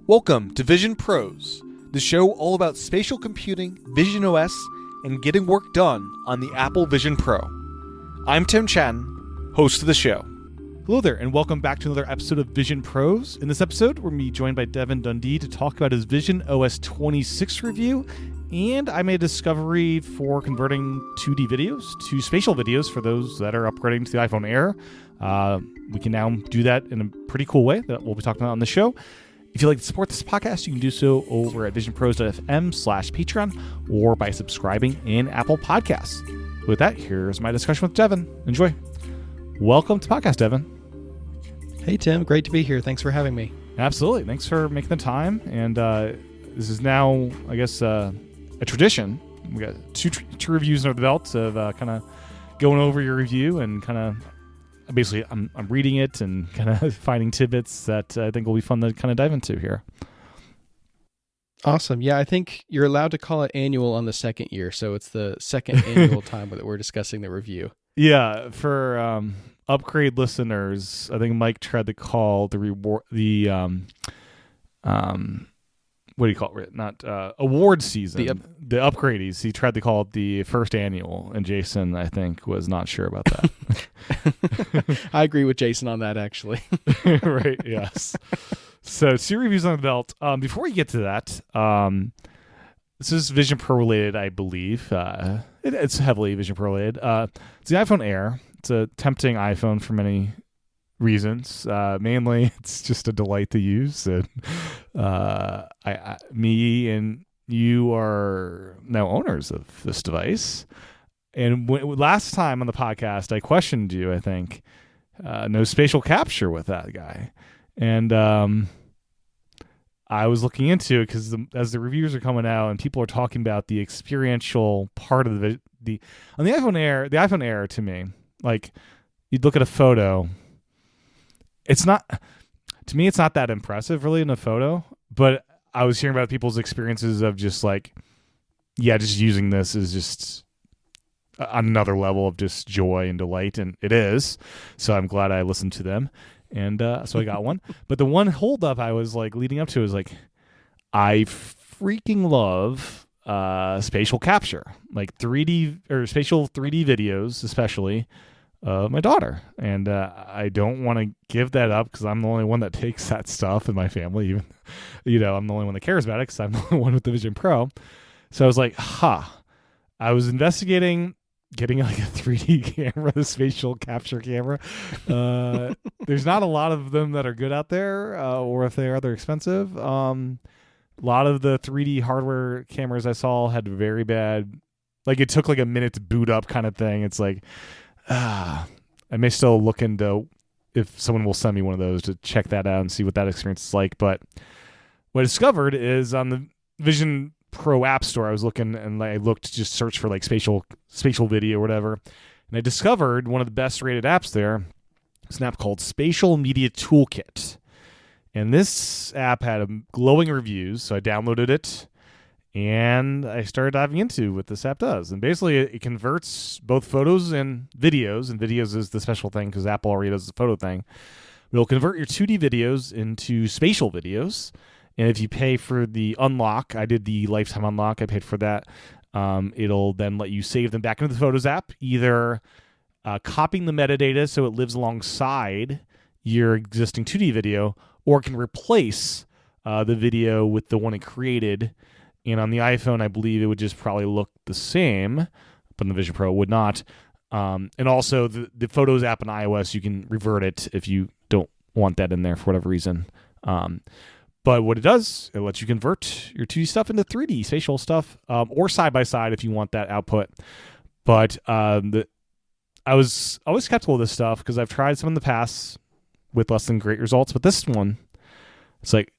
Welcome to Vision Pros, the show all about spatial computing, visionOS, and getting work done on the Apple Vision Pro. I'm Tim Chen, host of the show. Hello there, and welcome back to another episode of Vision Pros. In this episode, we're going to be joined by Devon Dundee to talk about his visionOS 26 review, and I made a discovery for converting 2D videos to spatial videos for those that are upgrading to the iPhone Air. We can now do that in a pretty cool way that we'll be talking about on the show. If you'd like to support this podcast, you can do so over at visionpros.fm/Patreon or by subscribing in Apple Podcasts. With that, here's my discussion with Devon. Enjoy. Welcome to podcast, Devon. Hey, Tim. Great to be here. Thanks for having me. Absolutely. Thanks for making the time. And this is now, I guess, a tradition. We got two reviews under the belt of kind of going over your review and kind of basically I'm reading it and kind of finding tidbits that I think will be fun to kind of dive into here. Awesome. Yeah, I think you're allowed to call it annual on the second year, so it's the second annual time that we're discussing the review. Yeah, for upgrade listeners, I think Mike tried to call the what do you call it? Not award season. The upgradies. He tried to call it the first annual, and Jason, I think, was not sure about that. I agree with Jason on that, actually. Right, yes. So, 2 reviews on the belt. Before we get to that, this is Vision Pro related, I believe. It's heavily Vision Pro related. It's the iPhone Air. It's a tempting iPhone for many reasons. Mainly, it's just a delight to use. And me and you are now owners of this device. And last time on the podcast, I questioned you, I think, no spatial capture with that guy. And I was looking into it because as the reviews are coming out and people are talking about the experiential part of the on the iPhone Air to me, like you'd look at a photo, it's not that impressive really in a photo, but I was hearing about people's experiences of just like, yeah, just using this is just on another level of just joy and delight, and it is. So I'm glad I listened to them. And so I got one. But the one holdup I was like leading up to was like, I freaking love spatial capture, like 3D or spatial 3D videos, especially of my daughter. And I don't want to give that up because I'm the only one that takes that stuff in my family. Even, I'm the only one that cares about it because I'm the only one with the Vision Pro. So I was like, I was investigating getting like a 3D camera, the spatial capture camera. There's not a lot of them that are good out there, or if they are, they're expensive. A lot of the 3D hardware cameras I saw had very bad, like it took like a minute to boot up kind of thing. It's like, I may still look into if someone will send me one of those to check that out and see what that experience is like. But what I discovered is on the Vision Pro App Store, I was looking and I looked to just search for like spatial video or whatever, and I discovered one of the best rated apps there. It's an app called Spatial Media Toolkit, and this app had glowing reviews, so I downloaded it and I started diving into what this app does. And basically it converts both photos and videos is the special thing because Apple already does the photo thing. It'll convert your 2D videos into spatial videos. And if you pay for the unlock, I did the lifetime unlock, I paid for that, it'll then let you save them back into the Photos app, either copying the metadata so it lives alongside your existing 2D video, or it can replace the video with the one it created. And on the iPhone, I believe it would just probably look the same, but on the Vision Pro it would not. And also the Photos app on iOS, you can revert it if you don't want that in there for whatever reason. But what it does, it lets you convert your 2D stuff into 3D spatial stuff, or side-by-side if you want that output. But I was always skeptical of this stuff because I've tried some in the past with less than great results. But this one, it's like,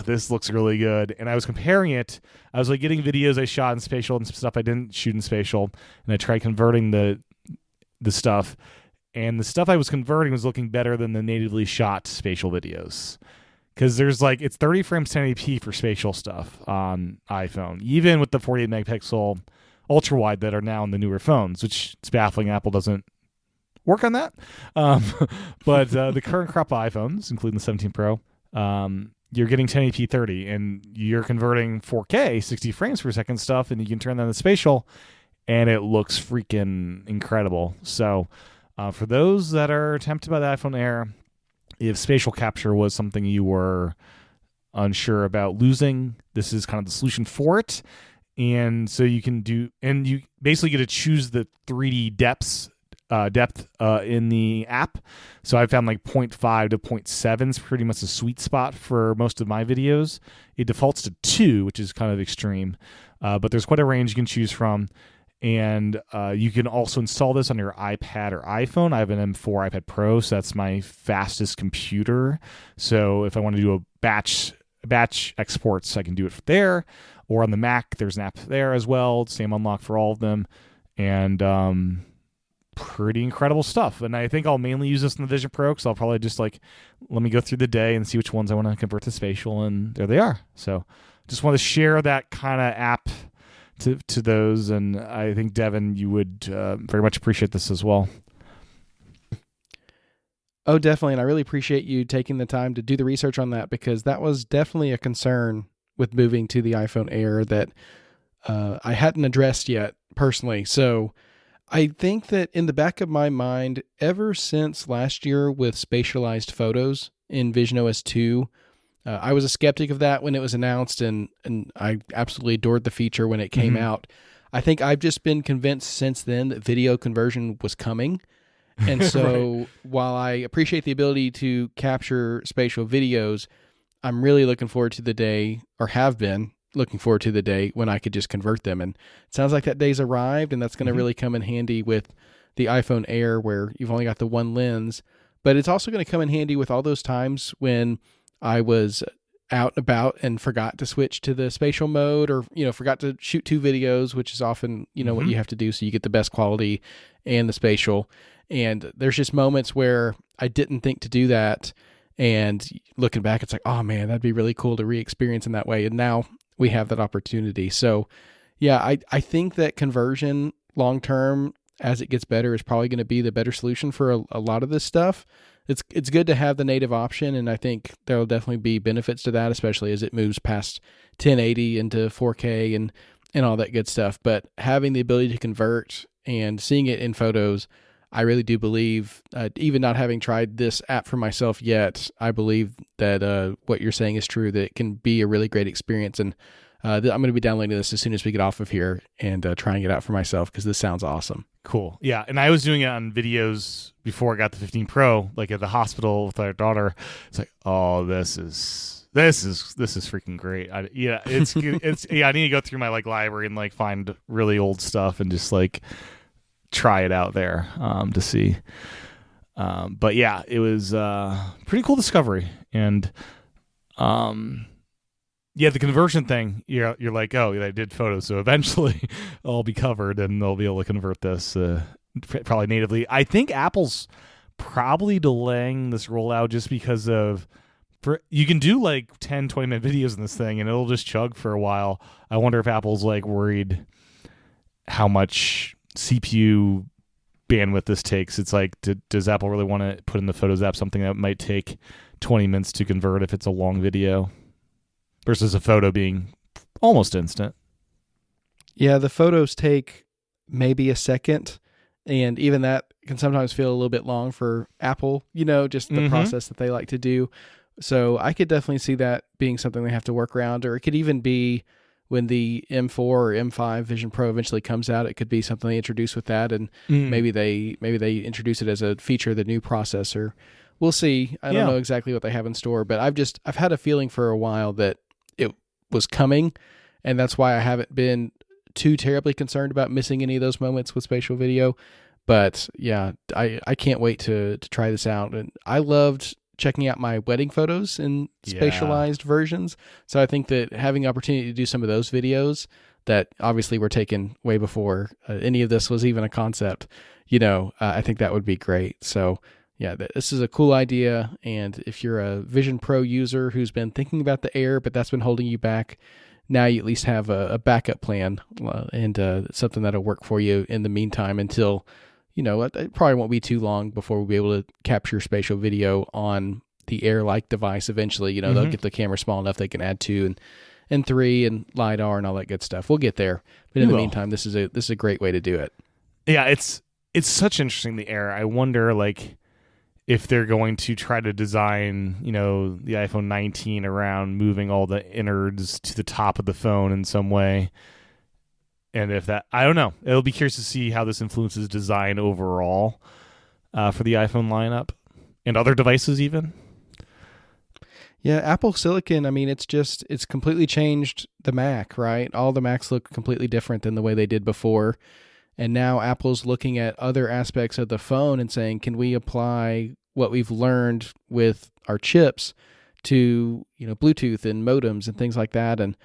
this looks really good. And I was comparing it. I was like getting videos I shot in spatial and some stuff I didn't shoot in spatial. And I tried converting the stuff. And the stuff I was converting was looking better than the natively shot spatial videos. Because there's like, it's 30 frames 1080p for spatial stuff on iPhone, even with the 48 megapixel ultra wide that are now in the newer phones, which it's baffling Apple doesn't work on that. But the current crop of iPhones, including the 17 Pro, you're getting 1080p 30 and you're converting 4K 60 frames per second stuff, and you can turn that into spatial and it looks freaking incredible. So for those that are tempted by the iPhone Air, if spatial capture was something you were unsure about losing, this is kind of the solution for it. And so you can do, and you basically get to choose the 3D depth in the app. So I found like 0.5 to 0.7 is pretty much a sweet spot for most of my videos. It defaults to 2, which is kind of extreme, but there's quite a range you can choose from. And you can also install this on your iPad or iPhone. I have an M4 iPad Pro, so that's my fastest computer. So if I want to do a batch exports, I can do it there. Or on the Mac, there's an app there as well. Same unlock for all of them. And pretty incredible stuff. And I think I'll mainly use this in the Vision Pro because I'll probably just let me go through the day and see which ones I want to convert to spatial, and there they are. So just want to share that kind of app to those, and I think, Devon, you would very much appreciate this as well. Oh, definitely, and I really appreciate you taking the time to do the research on that, because that was definitely a concern with moving to the iPhone Air that I hadn't addressed yet personally. So I think that in the back of my mind, ever since last year with spatialized photos in visionOS 2, I was a skeptic of that when it was announced, and I absolutely adored the feature when it came out. I think I've just been convinced since then that video conversion was coming. And so right. While I appreciate the ability to capture spatial videos, I'm really looking forward to the day, or have been looking forward to the day, when I could just convert them. And it sounds like that day's arrived, and that's going to really come in handy with the iPhone Air, where you've only got the one lens. But it's also going to come in handy with all those times when I was out and about and forgot to switch to the spatial mode, or, forgot to shoot 2 videos, which is often, what you have to do so you get the best quality and the spatial. And there's just moments where I didn't think to do that. And looking back, it's like, oh man, that'd be really cool to re-experience in that way. And now we have that opportunity. So yeah, I think that conversion long-term, as it gets better, is probably going to be the better solution for a lot of this stuff. It's good to have the native option, and I think there'll definitely be benefits to that, especially as it moves past 1080 into 4K and all that good stuff. But having the ability to convert and seeing it in photos, I really do believe, even not having tried this app for myself yet, I believe that what you're saying is true, that it can be a really great experience. And I'm going to be downloading this as soon as we get off of here and trying it out for myself, because this sounds awesome. Cool. Yeah. And I was doing it on videos before I got the 15 Pro, like at the hospital with our daughter. It's like, oh, this is freaking great. It's I need to go through my library and find really old stuff and just try it out there to see. But yeah, it was pretty cool discovery. And yeah, the conversion thing, you're like, oh, I did photos, so eventually I'll be covered and they'll be able to convert this probably natively. I think Apple's probably delaying this rollout just because you can do 10, 20-minute videos in this thing and it'll just chug for a while. I wonder if Apple's worried how much CPU bandwidth this takes. It's like, does Apple really want to put in the Photos app something that might take 20 minutes to convert if it's a long video, versus a photo being almost instant? Yeah, the photos take maybe a second, and even that can sometimes feel a little bit long for Apple, just the process that they like to do. So I could definitely see that being something they have to work around, or it could even be when the M4 or M5 Vision Pro eventually comes out, it could be something they introduce with that, and maybe they introduce it as a feature of the new processor. We'll see. I don't know exactly what they have in store, but I've had a feeling for a while that it was coming, and that's why I haven't been too terribly concerned about missing any of those moments with spatial video. But yeah, I can't wait to try this out. And I loved checking out my wedding photos in spatialized versions. So I think that having the opportunity to do some of those videos that obviously were taken way before any of this was even a concept, I think that would be great. So yeah, this is a cool idea. And if you're a Vision Pro user who's been thinking about the Air, but that's been holding you back, now you at least have a backup plan and something that'll work for you in the meantime until, it probably won't be too long before we'll be able to capture spatial video on the Air-like device eventually. You know, they'll get the camera small enough they can add 2 and 3 and LiDAR and all that good stuff. We'll get there. But in the meantime, this is a great way to do it. Yeah, it's such interesting, the Air. I wonder, like, if they're going to try to design, you know, the iPhone 19 around moving all the innards to the top of the phone in some way. And if that, I don't know. It'll be curious to see how this influences design overall for the iPhone lineup and other devices even. Yeah, Apple Silicon, I mean, it's completely changed the Mac, right? All the Macs look completely different than the way they did before. And now Apple's looking at other aspects of the phone and saying, can we apply what we've learned with our chips to, you know, Bluetooth and modems and things like that? And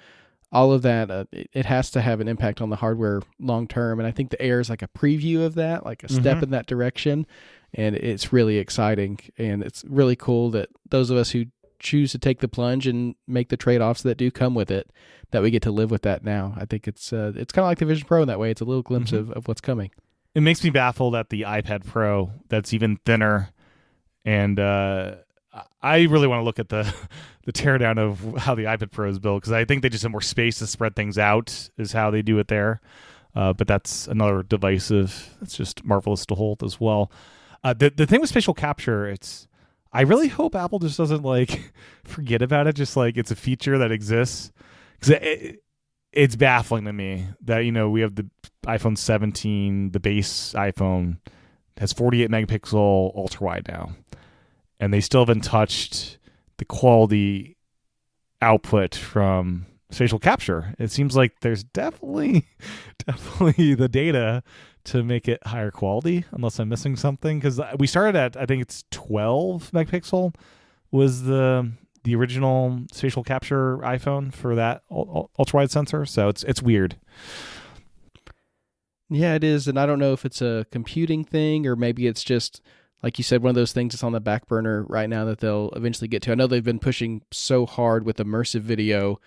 all of that, it has to have an impact on the hardware long term. And I think the Air is like a preview of that, like a step in that direction. And it's really exciting. And it's really cool that those of us who choose to take the plunge and make the trade-offs that do come with it, that we get to live with that now. I think it's kind of like the Vision Pro in that way. It's a little glimpse of what's coming. It makes me baffled at the iPad Pro that's even thinner. And I really want to look at the teardown of how the iPad Pro is built, because I think they just have more space to spread things out is how they do it there. But that's another divisive. It's just marvelous to hold as well. The thing with spatial capture, I really hope Apple just doesn't like forget about it. Just like it's a feature that exists, because it's baffling to me that, you know, we have the iPhone 17, the base iPhone has 48 megapixel ultra wide now, and they still haven't touched the quality output from spatial capture. It seems like there's definitely the data to make it higher quality, unless I'm missing something. Because we started at, I think it's 12 megapixel was the original spatial capture iPhone for that ultra wide sensor. So it's weird. Yeah, it is. And I don't know if it's a computing thing or maybe it's just, like you said, one of those things that's on the back burner right now that they'll eventually get to. I know they've been pushing so hard with immersive video,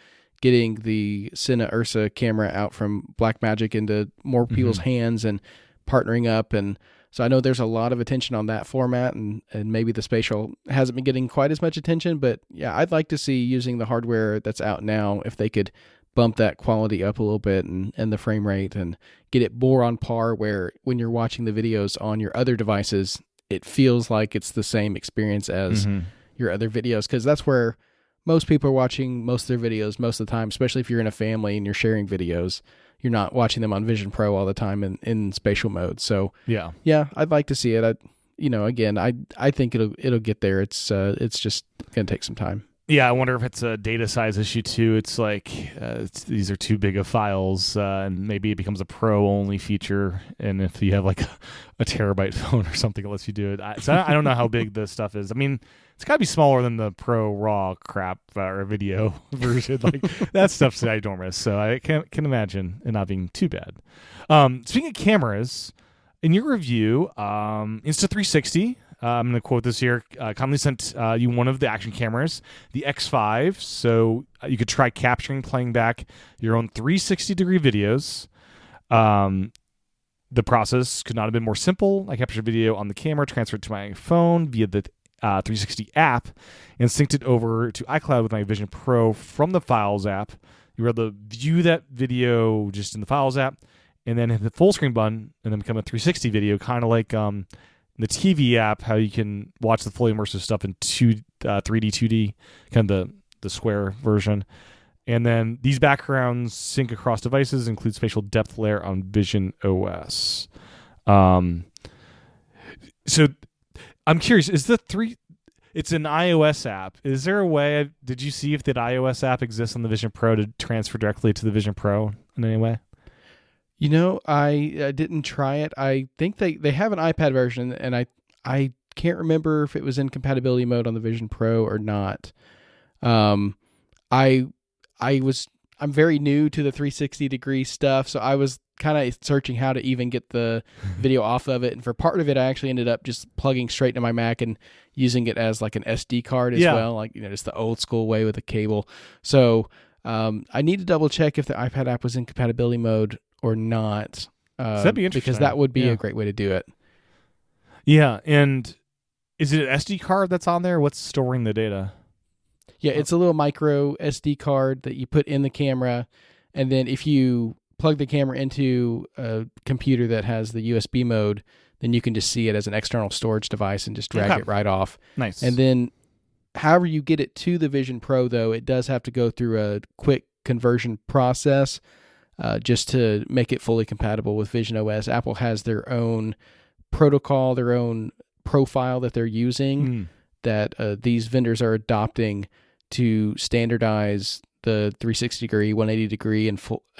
getting the Cine Ursa camera out from Blackmagic into more people's hands and partnering up. And so I know there's a lot of attention on that format, and maybe the spatial hasn't been getting quite as much attention. But yeah, I'd like to see, using the hardware that's out now, if they could bump that quality up a little bit and the frame rate and get it more on par where when you're watching the videos on your other devices, it feels like it's the same experience as your other videos. Because that's where most people are watching most of their videos most of the time, especially if you're in a family and you're sharing videos. You're not watching them on Vision Pro all the time in spatial mode. So yeah, I'd like to see it. I think it'll get there. It's just gonna take some time. Yeah, I wonder if it's a data size issue too. It's like these are too big of files, and maybe it becomes a Pro only feature. And if you have like a terabyte phone or something that lets you do it, I don't know how big this stuff is. I mean, it's got to be smaller than the Pro RAW crap or video version. Like that stuff's enormous. So I can imagine it not being too bad. Speaking of cameras, in your review, Insta360. I'm going to quote this here. Commonly sent you one of the action cameras, the X5, so you could try capturing, playing back your own 360-degree videos. The process could not have been more simple. I captured video on the camera, transferred to my phone via the 360 app, and synced it over to iCloud with my Vision Pro from the Files app. You were able to view that video just in the Files app, and then hit the full screen button, and then become a 360 video, kind of like the TV app, how you can watch the fully immersive stuff in 3D, 2D, kind of the square version. And then these backgrounds sync across devices, include spatial depth layer on visionOS. So I'm curious, it's an iOS app. Is there a way, did you see if that iOS app exists on the Vision Pro to transfer directly to the Vision Pro in any way? You know, I didn't try it. I think they have an iPad version, and I can't remember if it was in compatibility mode on the Vision Pro or not. I'm very new to the 360 degree stuff, so I was kind of searching how to even get the video off of it. And for part of it, I actually ended up just plugging straight into my Mac and using it as like an SD card as well, like, you know, just the old school way with a cable. So I need to double check if the iPad app was in compatibility mode or not. That'd be interesting, because that would be a great way to do it. Yeah, and Is it an SD card that's on there? What's storing the data? Yeah, it's a little micro SD card that you put in the camera, and then if you plug the camera into a computer that has the USB mode, then you can just see it as an external storage device and just drag it right off. Nice. And then however you get it to the Vision Pro, though, it does have to go through a quick conversion process just to make it fully compatible with visionOS. Apple has their own protocol, their own profile that they're using that these vendors are adopting to standardize the 360-degree, 180-degree,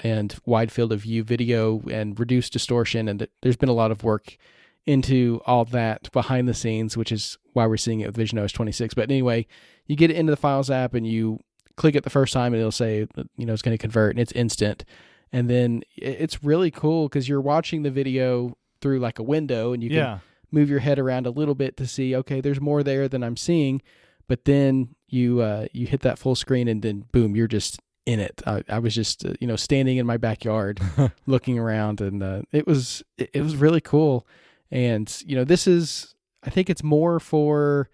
and wide field of view video and reduce distortion. And there's been a lot of work into all that behind the scenes, which is why we're seeing it with visionOS 26. But anyway, you get it into the Files app and you click it the first time and it'll say, it's going to convert, and it's instant. And then it's really cool because you're watching the video through like a window, and you can move your head around a little bit to see, okay, there's more there than I'm seeing. But then you hit that full screen, and then boom, you're just in it. I was just standing in my backyard looking around, and it was really cool. And this is, I think it's more for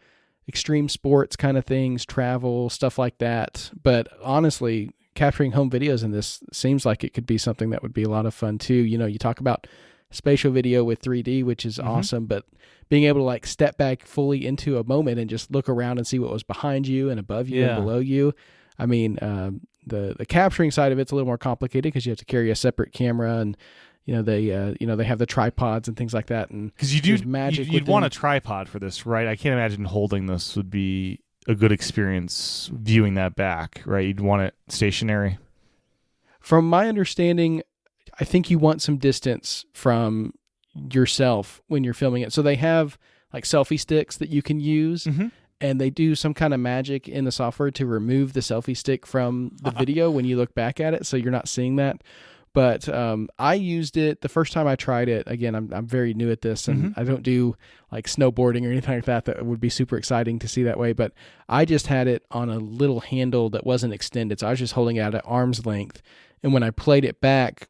extreme sports kind of things, travel, stuff like that. But honestly, capturing home videos in this seems like it could be something that would be a lot of fun too. You talk about spatial video with 3D, which is awesome, but being able to like step back fully into a moment and just look around and see what was behind you and above you and below you. I mean, the capturing side of it's a little more complicated because you have to carry a separate camera, and they have the tripods and things like that. And because you'd want a tripod for this, right? I can't imagine holding this would be a good experience viewing that back, right? You'd want it stationary. From my understanding, I think you want some distance from yourself when you're filming it. So they have like selfie sticks that you can use, and they do some kind of magic in the software to remove the selfie stick from the video when you look back at it, so you're not seeing that. But I used it the first time I tried it. Again, I'm very new at this, and I don't do like snowboarding or anything like that. That would be super exciting to see that way. But I just had it on a little handle that wasn't extended, so I was just holding it out at arm's length. And when I played it back,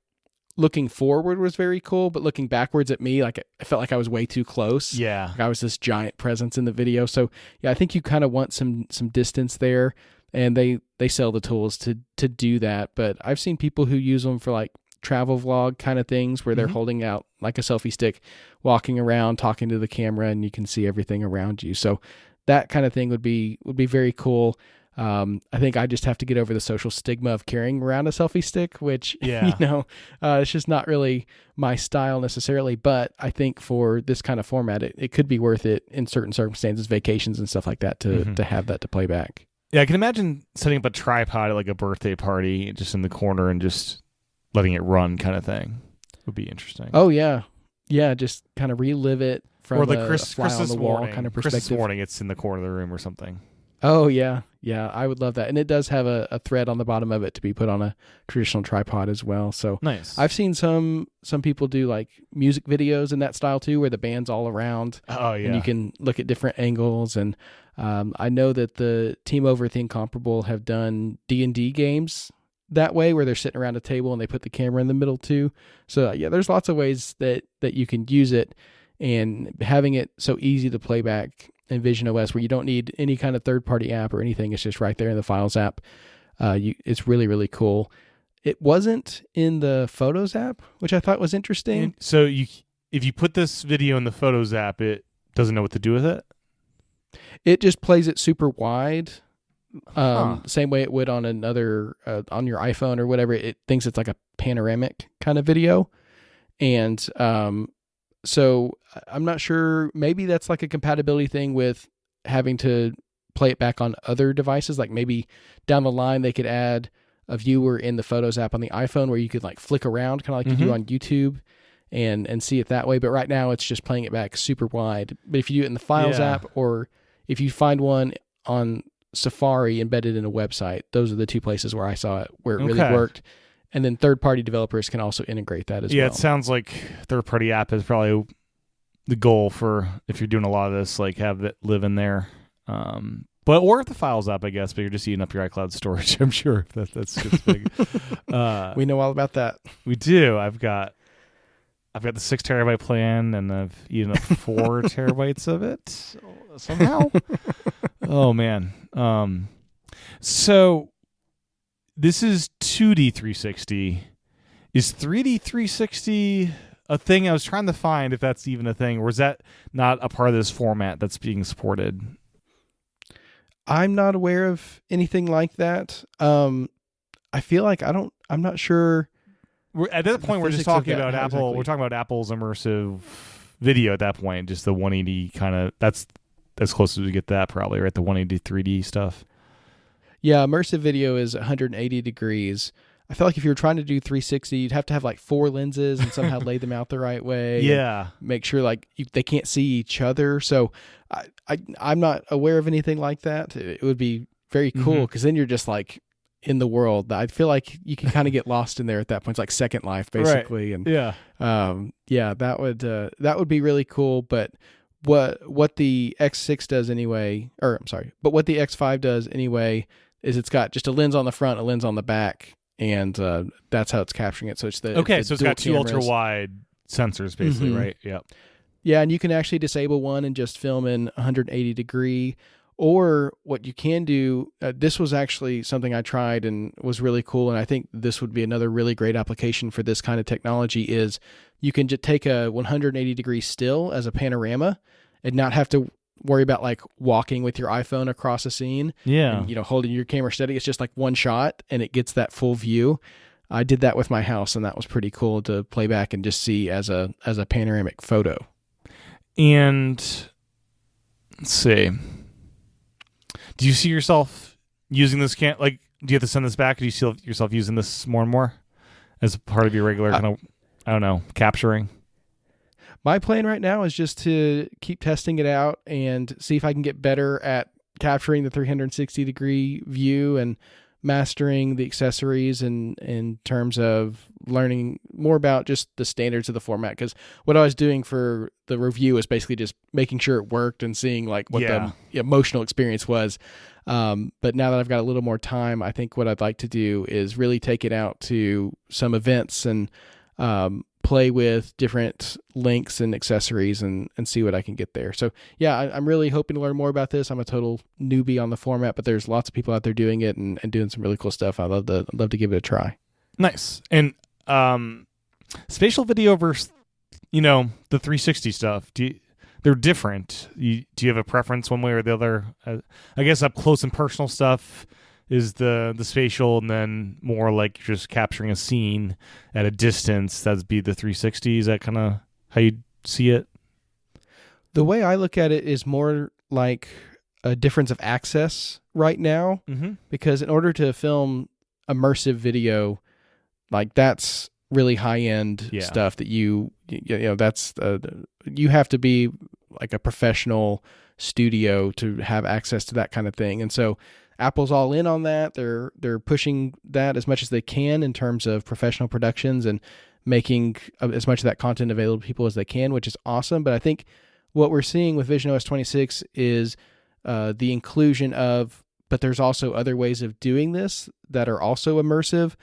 looking forward was very cool, but looking backwards at me, like I felt like I was way too close. Yeah, like I was this giant presence in the video. So yeah, I think you kind of want some distance there. And they sell the tools to do that. But I've seen people who use them for like travel vlog kind of things where they're holding out like a selfie stick, walking around, talking to the camera, and you can see everything around you. So that kind of thing would be very cool. I think I just have to get over the social stigma of carrying around a selfie stick, which, it's just not really my style necessarily. But I think for this kind of format, it could be worth it in certain circumstances, vacations and stuff like that, to have that to play back. Yeah, I can imagine setting up a tripod at like a birthday party just in the corner and just letting it run kind of thing. Would be interesting. Oh, yeah. Yeah, just kind of relive it from or like a fly on the wall kind of perspective. Christmas morning, it's in the corner of the room or something. Oh, yeah. Yeah, I would love that. And it does have a thread on the bottom of it to be put on a traditional tripod as well. So nice. I've seen some people do like music videos in that style too, where the band's all around. Oh, yeah. And you can look at different angles. And I know that the team over at The Incomparable have done D&D games that way, where they're sitting around a table and they put the camera in the middle too. So yeah, there's lots of ways that you can use it, and having it so easy to play back in visionOS, where you don't need any kind of third-party app or anything. It's just right there in the Files app. It's really, really cool. It wasn't in the Photos app, which I thought was interesting. And so if you put this video in the Photos app, it doesn't know what to do with it? It just plays it super wide, same way it would on another, on your iPhone or whatever. It thinks it's like a panoramic kind of video. And so I'm not sure, maybe that's like a compatibility thing with having to play it back on other devices. Like maybe down the line they could add a viewer in the Photos app on the iPhone where you could like flick around kind of like you do on YouTube and see it that way. But right now it's just playing it back super wide. But if you do it in the Files app, or if you find one on Safari embedded in a website, those are the two places where I saw it, where it really worked. And then third-party developers can also integrate that as well. Yeah, it sounds like third-party app is probably the goal for, if you're doing a lot of this, like have it live in there. Or if the Files app, I guess, but you're just eating up your iCloud storage, I'm sure. That's just big. We know all about that. We do. I've got the 6 terabyte plan, and I've eaten up 4 terabytes of it somehow. Oh man. So this is 2D 360. Is 3D 360 a thing? I was trying to find if that's even a thing, or is that not a part of this format that's being supported? I'm not aware of anything like that. I feel like I'm not sure. At that point, we're just talking about Apple. Exactly. We're talking about Apple's immersive video at that point, just the 180 kind of. That's as close as we get that, probably, right? The 180 3D stuff. Yeah, immersive video is 180 degrees. I feel like if you were trying to do 360, you'd have to have like 4 lenses and somehow lay them out the right way. Yeah. Make sure like they can't see each other. So I'm not aware of anything like that. It would be very cool because then you're just like in the world. I feel like you can kind of get lost in there at that point. It's like Second Life basically. Right. And that would be really cool. But what the X6 does anyway, but what the X5 does anyway is it's got just a lens on the front, a lens on the back. And that's how it's capturing it. So it's so it's got 2 ultra wide sensors, basically, right? Yep. Yeah, and you can actually disable one and just film in 180 degree. Or what you can do, this was actually something I tried and was really cool. And I think this would be another really great application for this kind of technology is you can just take a 180 degree still as a panorama and not have to worry about like walking with your iPhone across a scene. Yeah. And, holding your camera steady. It's just like one shot and it gets that full view. I did that with my house and that was pretty cool to play back and just see as a panoramic photo. And let's see. Do you see yourself using this do you have to send this back? Do you see yourself using this more and more as part of your regular kind of, I don't know, capturing? My plan right now is just to keep testing it out and see if I can get better at capturing the 360 degree view and mastering the accessories in terms of learning more about just the standards of the format. Because what I was doing for the review is basically just making sure it worked and seeing like what the emotional experience was. But now that I've got a little more time, I think what I'd like to do is really take it out to some events and play with different links and accessories and see what I can get there. So yeah, I'm really hoping to learn more about this. I'm a total newbie on the format, but there's lots of people out there doing it and doing some really cool stuff. I'd love to give it a try. Nice. And spatial video versus, the 360 stuff, they're different. Do you have a preference one way or the other? I guess up close and personal stuff is the spatial, and then more like just capturing a scene at a distance, that'd be the 360. Is that kind of how you see it? The way I look at it is more like a difference of access right now, because in order to film immersive video, like that's really high-end stuff that you have to be like a professional studio to have access to that kind of thing. And so Apple's all in on that. They're pushing that as much as they can in terms of professional productions and making as much of that content available to people as they can, which is awesome. But I think what we're seeing with visionOS 26 is the inclusion of, but there's also other ways of doing this that are also immersive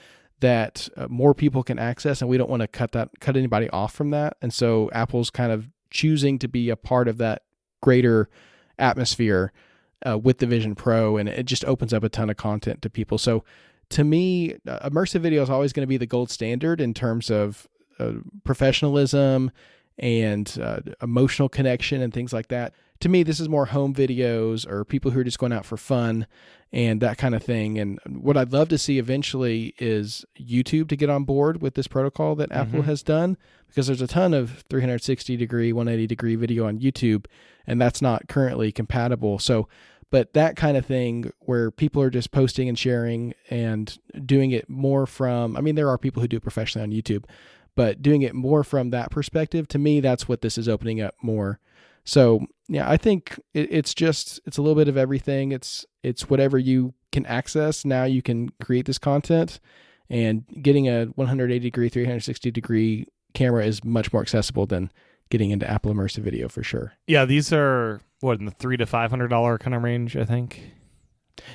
that more people can access, and we don't want to cut anybody off from that. And so Apple's kind of choosing to be a part of that greater atmosphere with the Vision Pro, and it just opens up a ton of content to people. So to me, immersive video is always going to be the gold standard in terms of professionalism and emotional connection and things like that. To me, this is more home videos or people who are just going out for fun and that kind of thing. And what I'd love to see eventually is YouTube to get on board with this protocol that Apple has done, because there's a ton of 360 degree, 180 degree video on YouTube, and that's not currently compatible. So, but that kind of thing where people are just posting and sharing and doing it more from, there are people who do it professionally on YouTube, but doing it more from that perspective, to me, that's what this is opening up more. So yeah, I think it's a little bit of everything. It's whatever you can access. Now you can create this content, and getting a 180 degree, 360 degree camera is much more accessible than getting into Apple immersive video for sure. Yeah, these are in the $300 to $500 kind of range, I think.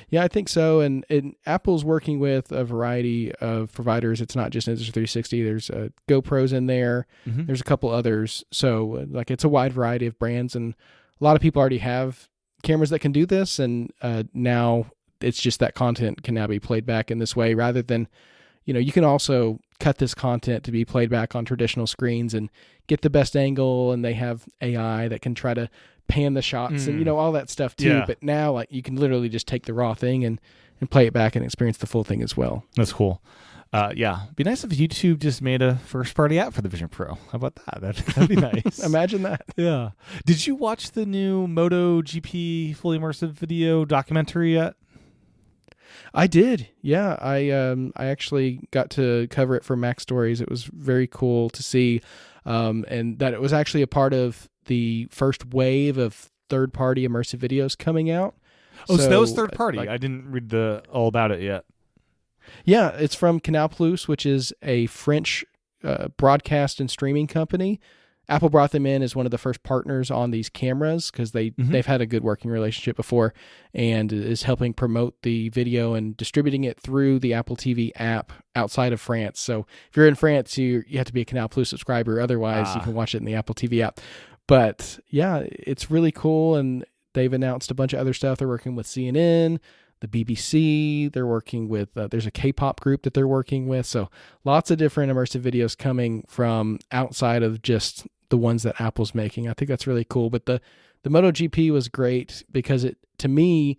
Yeah, I think so. And Apple's working with a variety of providers. It's not just Insta360. There's GoPros in there. There's a couple others. So like it's a wide variety of brands and a lot of people already have cameras that can do this, and now it's just that content can now be played back in this way rather than, you can also cut this content to be played back on traditional screens and get the best angle, and they have AI that can try to pan the shots and, all that stuff too. Yeah. But now, like, you can literally just take the raw thing and play it back and experience the full thing as well. That's cool. Yeah, it'd be nice if YouTube just made a first-party app for the Vision Pro. How about that? That'd be nice. Imagine that. Yeah. Did you watch the new MotoGP fully immersive video documentary yet? I did. Yeah, I actually got to cover it for MacStories. It was very cool to see, and that it was actually a part of the first wave of third-party immersive videos coming out. Oh, so that was third-party. I didn't read all about it yet. Yeah, it's from Canal Plus, which is a French broadcast and streaming company. Apple brought them in as one of the first partners on these cameras because they've had a good working relationship before, and is helping promote the video and distributing it through the Apple TV app outside of France. So if you're in France, you have to be a Canal Plus subscriber. Otherwise, you can watch it in the Apple TV app. But yeah, it's really cool, and they've announced a bunch of other stuff. They're working with CNN, the BBC. They're working with, there's a K-pop group that they're working with. So lots of different immersive videos coming from outside of just the ones that Apple's making. I think that's really cool. But the MotoGP was great because to me,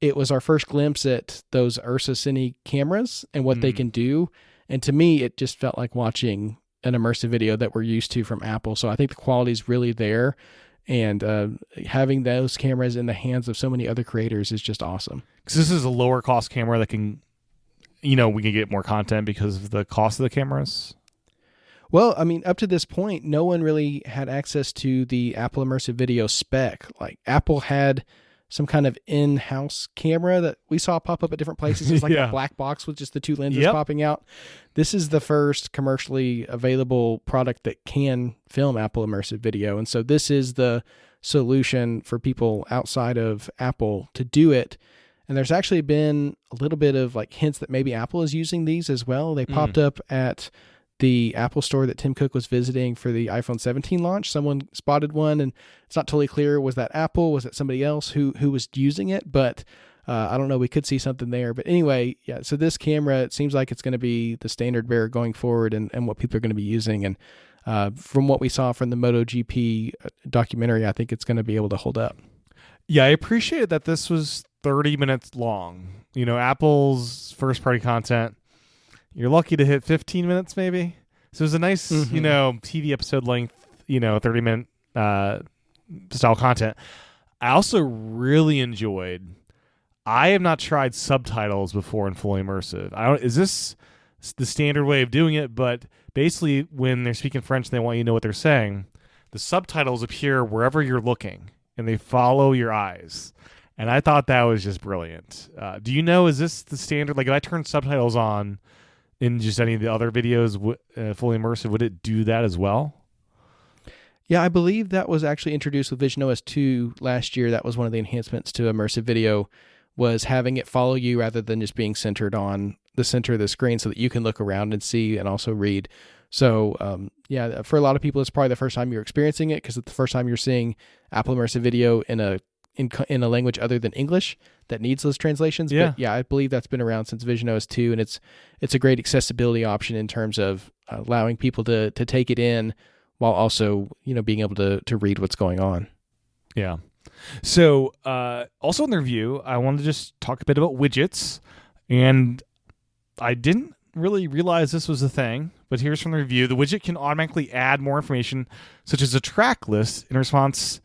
it was our first glimpse at those Ursa Cine cameras and what they can do. And to me, it just felt like watching an immersive video that we're used to from Apple. So I think the quality is really there. And having those cameras in the hands of so many other creators is just awesome. Because this is a lower cost camera that can, we can get more content because of the cost of the cameras. Well, I mean, up to this point, no one really had access to the Apple Immersive Video spec. Like, Apple had some kind of in-house camera that we saw pop up at different places. It's like a black box with just the two lenses popping out. This is the first commercially available product that can film Apple Immersive Video. And so this is the solution for people outside of Apple to do it. And there's actually been a little bit of like hints that maybe Apple is using these as well. They popped up at the Apple store that Tim Cook was visiting for the iPhone 17 launch. Someone spotted one, and it's not totally clear, was that Apple? Was it somebody else who was using it? But I don't know. We could see something there. But anyway, yeah, so this camera, it seems like it's going to be the standard bearer going forward and what people are going to be using. And from what we saw from the MotoGP documentary, I think it's going to be able to hold up. Yeah, I appreciated that this was 30 minutes long. Apple's first-party content, you're lucky to hit 15 minutes maybe. So it was a nice, TV episode length, 30-minute style content. I also really enjoyed, I have not tried subtitles before in fully immersive. Is this the standard way of doing it? But basically when they're speaking French and they want you to know what they're saying, the subtitles appear wherever you're looking and they follow your eyes. And I thought that was just brilliant. Do you know, is this the standard? Like if I turn subtitles on in just any of the other videos, fully immersive, would it do that as well? Yeah, I believe that was actually introduced with visionOS 2 last year. That was one of the enhancements to immersive video, was having it follow you rather than just being centered on the center of the screen so that you can look around and see and also read. So, yeah, for a lot of people, it's probably the first time you're experiencing it because it's the first time you're seeing Apple Immersive Video in a language other than English that needs those translations. Yeah. But yeah, I believe that's been around since visionOS 2, and it's a great accessibility option in terms of allowing people to take it in while also, being able to read what's going on. Yeah. So, also in the review, I wanted to just talk a bit about widgets, and I didn't really realize this was a thing, but here's from the review. The widget can automatically add more information, such as a track list, in response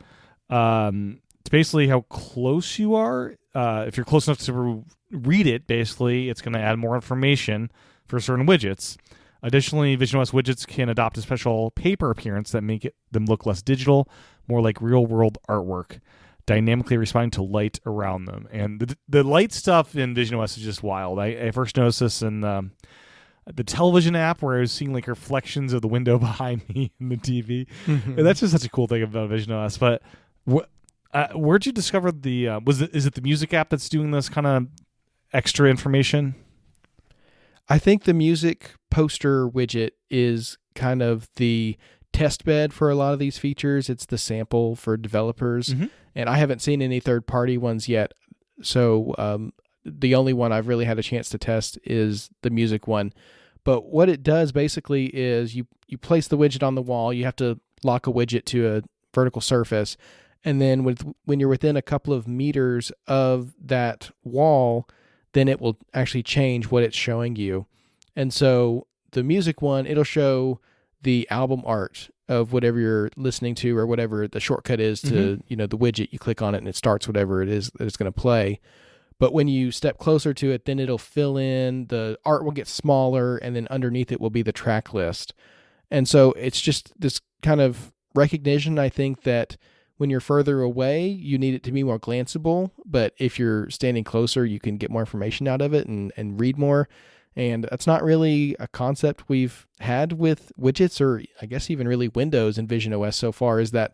to basically how close you are. If you're close enough to read it, basically, it's going to add more information for certain widgets. Additionally, visionOS widgets can adopt a special paper appearance that make them look less digital, more like real-world artwork, dynamically responding to light around them. And the light stuff in visionOS is just wild. I first noticed this in the television app where I was seeing like reflections of the window behind me in the TV. And that's just such a cool thing about visionOS. But where'd you discover is it the music app that's doing this kind of extra information? I think the music poster widget is kind of the test bed for a lot of these features. It's the sample for developers, Mm-hmm. and I haven't seen any third-party ones yet. So the only one I've really had a chance to test is the music one. But what it does basically is you place the widget on the wall. You have to lock a widget to a vertical surface. And then when you're within a couple of meters of that wall, then it will actually change what it's showing you. And so the music one, it'll show the album art of whatever you're listening to or whatever the shortcut is to, the widget. You click on it and it starts whatever it is that it's going to play. But when you step closer to it, then it'll fill in, the art will get smaller, and then underneath it will be the track list. And so it's just this kind of recognition, I think, that when you're further away, you need it to be more glanceable. But if you're standing closer, you can get more information out of it and read more. And that's not really a concept we've had with widgets, or I guess even really Windows and visionOS so far, is that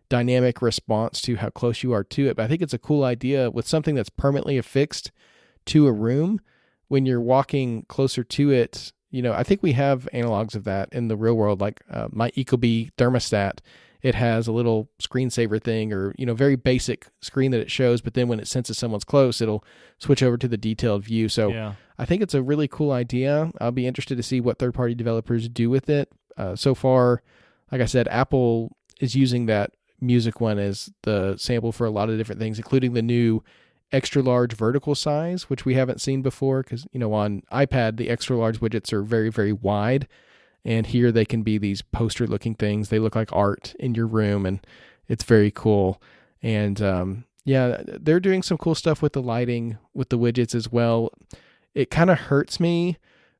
dynamic response to how close you are to it. But I think it's a cool idea with something that's permanently affixed to a room. When you're walking closer to it, I think we have analogs of that in the real world, like my Ecobee thermostat. It has a little screensaver thing, or very basic screen that it shows, but then when it senses someone's close, it'll switch over to the detailed view. So yeah. I think it's a really cool idea. I'll be interested to see what third-party developers do with it. So far, like I said, Apple is using that music one as the sample for a lot of different things, including the new extra large vertical size, which we haven't seen before, because on iPad the extra large widgets are very, very wide, and here they can be these poster looking things. They look like art in your room, and it's very cool. And they're doing some cool stuff with the lighting with the widgets as well. It kind of hurts me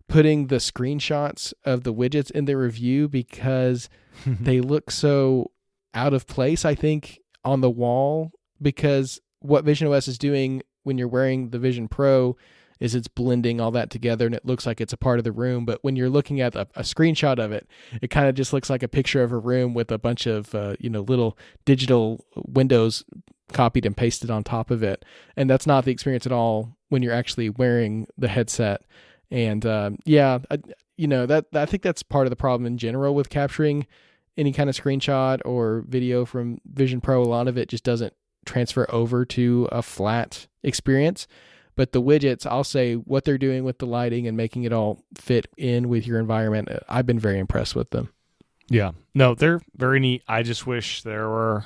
putting the screenshots of the widgets in the review because they look so out of place, I think, on the wall, because what visionOS is doing when you're wearing the Vision Pro is it's blending all that together and it looks like it's a part of the room. But when you're looking at a screenshot of it, it kind of just looks like a picture of a room with a bunch of little digital windows copied and pasted on top of it. And that's not the experience at all when you're actually wearing the headset. And I think that's part of the problem in general with capturing any kind of screenshot or video from Vision Pro. A lot of it just doesn't transfer over to a flat experience. But the widgets, I'll say what they're doing with the lighting and making it all fit in with your environment, I've been very impressed with them. Yeah. No, they're very neat. I just wish there were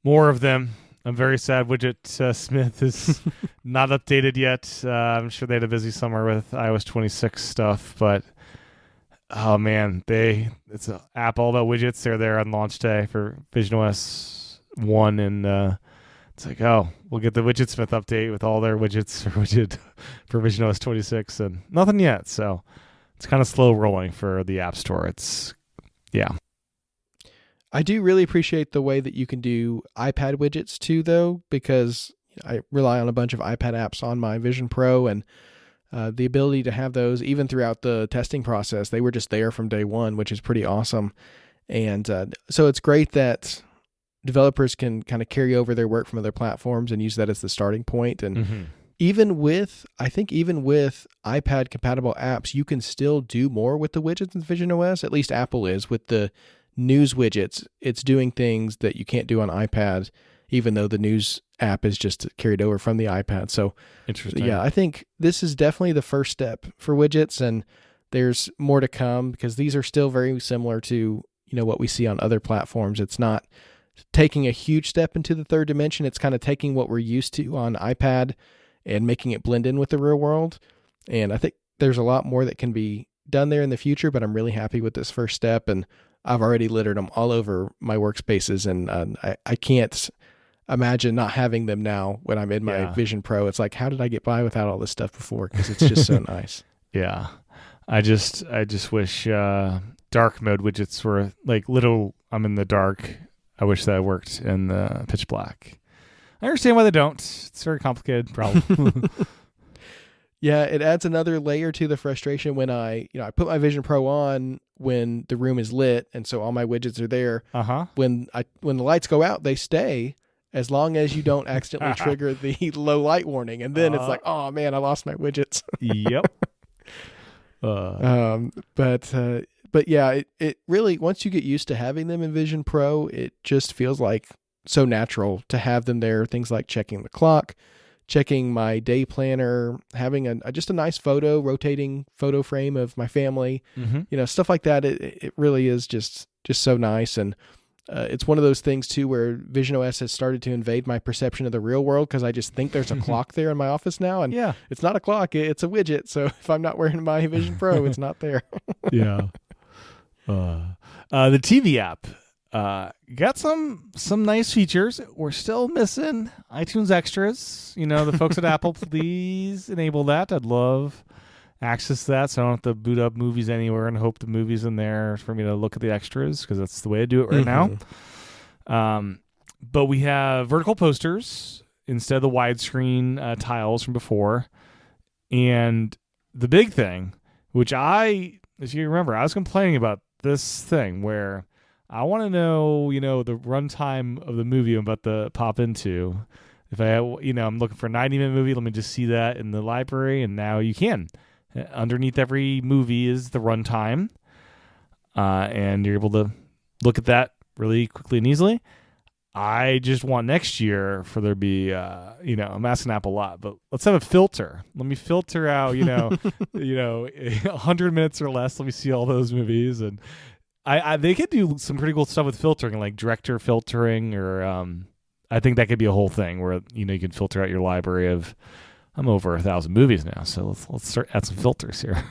more of them. I'm very sad Widget Smith is not updated yet. I'm sure they had a busy summer with iOS 26 stuff, but oh man, it's an app all about widgets. They're there on launch day for visionOS 1, and it's like, oh, we'll get the Widget Smith update with all their widgets for visionOS 26, and nothing yet. So it's kind of slow rolling for the App Store. I do really appreciate the way that you can do iPad widgets too, though, because I rely on a bunch of iPad apps on my Vision Pro, and the ability to have those even throughout the testing process, they were just there from day one, which is pretty awesome. And so it's great that developers can kind of carry over their work from other platforms and use that as the starting point. And even with iPad compatible apps, you can still do more with the widgets in visionOS. At least Apple is with the news widgets. It's doing things that you can't do on iPad, even though the news app is just carried over from the iPad. So interesting. Yeah, I think this is definitely the first step for widgets, and there's more to come because these are still very similar to, what we see on other platforms. It's not taking a huge step into the third dimension. It's kind of taking what we're used to on iPad and making it blend in with the real world. And I think there's a lot more that can be done there in the future, but I'm really happy with this first step, and I've already littered them all over my workspaces, and I can't imagine not having them now when I'm in my Vision Pro. It's like, how did I get by without all this stuff before? Because it's just so nice. Yeah. I just wish dark mode widgets were like little, I'm in the dark. I wish that worked in the pitch black. I understand why they don't. It's a very complicated problem. Yeah, it adds another layer to the frustration when I put my Vision Pro on when the room is lit, and so all my widgets are there. When the lights go out, they stay as long as you don't accidentally trigger the low light warning, and then it's like, oh man, I lost my widgets. Yep. But But yeah, it really, once you get used to having them in Vision Pro, it just feels like so natural to have them there. Things like checking the clock, checking my day planner, having just a nice rotating photo frame of my family, stuff like that. It really is just so nice. And it's one of those things too, where visionOS has started to invade my perception of the real world, because I just think there's a clock there in my office now, and it's not a clock, it's a widget. So if I'm not wearing my Vision Pro, it's not there. Yeah. The TV app got some nice features. We're still missing iTunes extras. The folks at Apple, please enable that. I'd love access to that, so I don't have to boot up movies anywhere and hope the movie's in there for me to look at the extras, because that's the way I do it right now. But we have vertical posters instead of the widescreen tiles from before. And the big thing, which as you remember, I was complaining about this thing where I want to know, the runtime of the movie I'm about to pop into. If I'm looking for a 90-minute movie, let me just see that in the library, and now you can. Underneath every movie is the runtime, and you're able to look at that really quickly and easily. I just want next year for there to be, I'm asking Apple a lot, but let's have a filter. Let me filter out, 100 minutes or less. Let me see all those movies, and they could do some pretty cool stuff with filtering, like director filtering, or I think that could be a whole thing where you can filter out your library of. I'm over 1,000 movies now, so let's start add some filters here.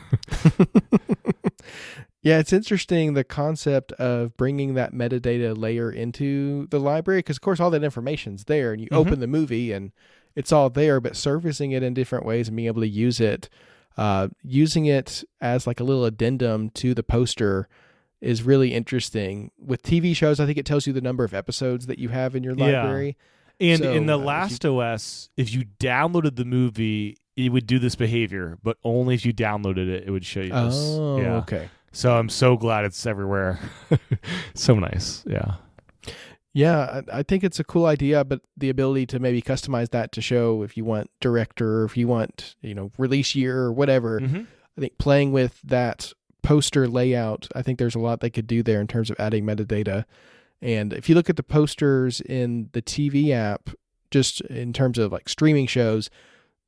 Yeah, it's interesting, the concept of bringing that metadata layer into the library, because of course all that information's there, and you open the movie and it's all there, but surfacing it in different ways and being able to use it as like a little addendum to the poster is really interesting. With TV shows, I think it tells you the number of episodes that you have in your library. And in the last OS, if you downloaded the movie, it would do this behavior, but only if you downloaded it, it would show you this. Oh, okay. So I'm so glad it's everywhere. So nice. Yeah. Yeah, I think it's a cool idea, but the ability to maybe customize that to show if you want director, or if you want, release year or whatever. I think playing with that poster layout, I think there's a lot they could do there in terms of adding metadata. And if you look at the posters in the TV app, just in terms of like streaming shows,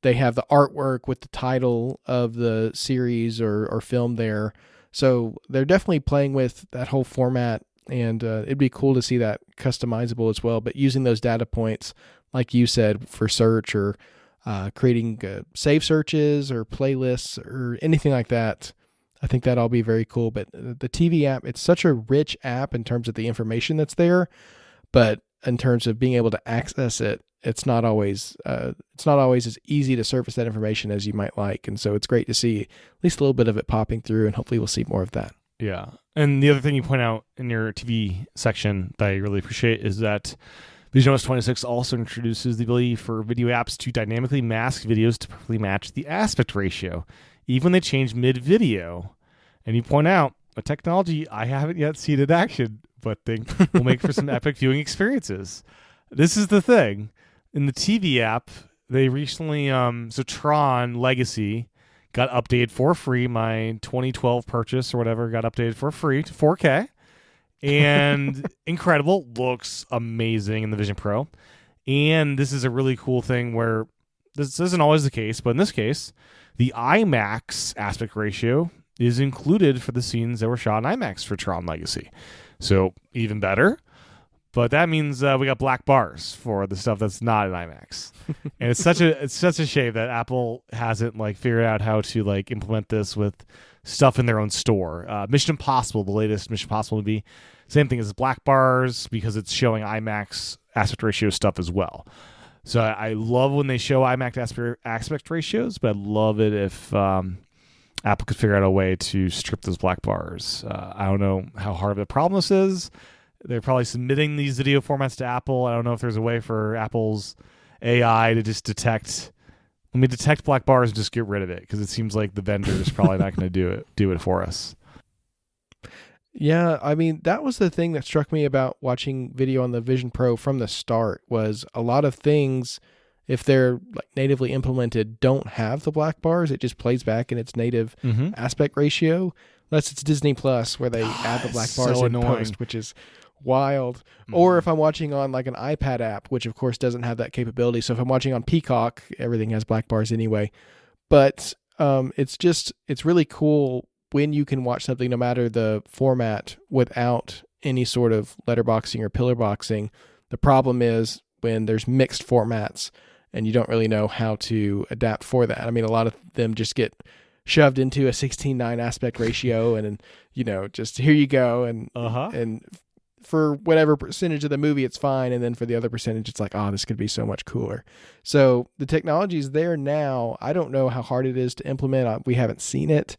they have the artwork with the title of the series or film there. So they're definitely playing with that whole format, and it'd be cool to see that customizable as well. But using those data points, like you said, for search, or creating save searches or playlists or anything like that, I think that'll be very cool. But the TV app, it's such a rich app in terms of the information that's there, but in terms of being able to access it, it's not always as easy to surface that information as you might like. And so it's great to see at least a little bit of it popping through, and hopefully we'll see more of that. Yeah. And the other thing you point out in your TV section that I really appreciate is that visionOS 26 also introduces the ability for video apps to dynamically mask videos to perfectly match the aspect ratio, even when they change mid-video. And you point out a technology I haven't yet seen in action, but think will make for some epic viewing experiences. This is the thing. In the TV app, they recently, so Tron Legacy got updated for free. My 2012 purchase or whatever got updated for free to 4K. And incredible. Looks amazing in the Vision Pro. And this is a really cool thing where this isn't always the case, but in this case, the IMAX aspect ratio is included for the scenes that were shot in IMAX for Tron Legacy. So even better. But that means we got black bars for the stuff that's not in IMAX. And it's such a shame that Apple hasn't figured out how to implement this with stuff in their own store. Mission Impossible, the latest Mission Impossible movie, same thing as black bars because it's showing IMAX aspect ratio stuff as well. So I love when they show IMAX aspect ratios, but I love it if Apple could figure out a way to strip those black bars. I don't know how hard of a problem this is. They're probably submitting these video formats to Apple. I don't know if there's a way for Apple's AI to just detect black bars and just get rid of it, because it seems like the vendor is probably not going to do it for us. Yeah, I mean, that was the thing that struck me about watching video on the Vision Pro from the start, was a lot of things, if they're natively implemented, don't have the black bars. It just plays back in its native aspect ratio. Unless it's Disney Plus where they add the black bars so in annoying. post, which is wild. Or if I'm watching on like an iPad app, which of course doesn't have that capability. So if I'm watching on Peacock, everything has black bars anyway. But it's really cool when you can watch something no matter the format without any sort of letterboxing or pillar boxing. The problem is when there's mixed formats and you don't really know how to adapt for that. I mean, a lot of them just get shoved into a 16:9 aspect ratio and just here you go. And for whatever percentage of the movie, it's fine. And then for the other percentage, it's like, oh, this could be so much cooler. So the technology is there now. I don't know how hard it is to implement. We haven't seen it.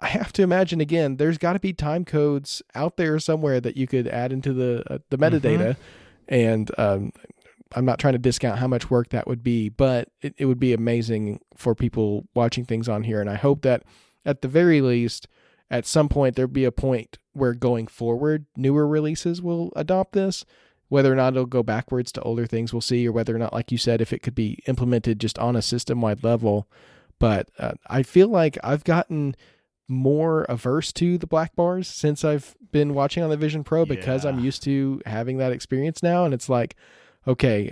I have to imagine, again, there's got to be time codes out there somewhere that you could add into the metadata. And I'm not trying to discount how much work that would be, but it would be amazing for people watching things on here. And I hope that at the very least, at some point, there'll be a point where going forward, newer releases will adopt this. Whether or not it'll go backwards to older things, we'll see, or whether or not, like you said, if it could be implemented just on a system-wide level. But I feel like I've gotten more averse to the black bars since I've been watching on the Vision Pro because I'm used to having that experience now. And it's like, okay,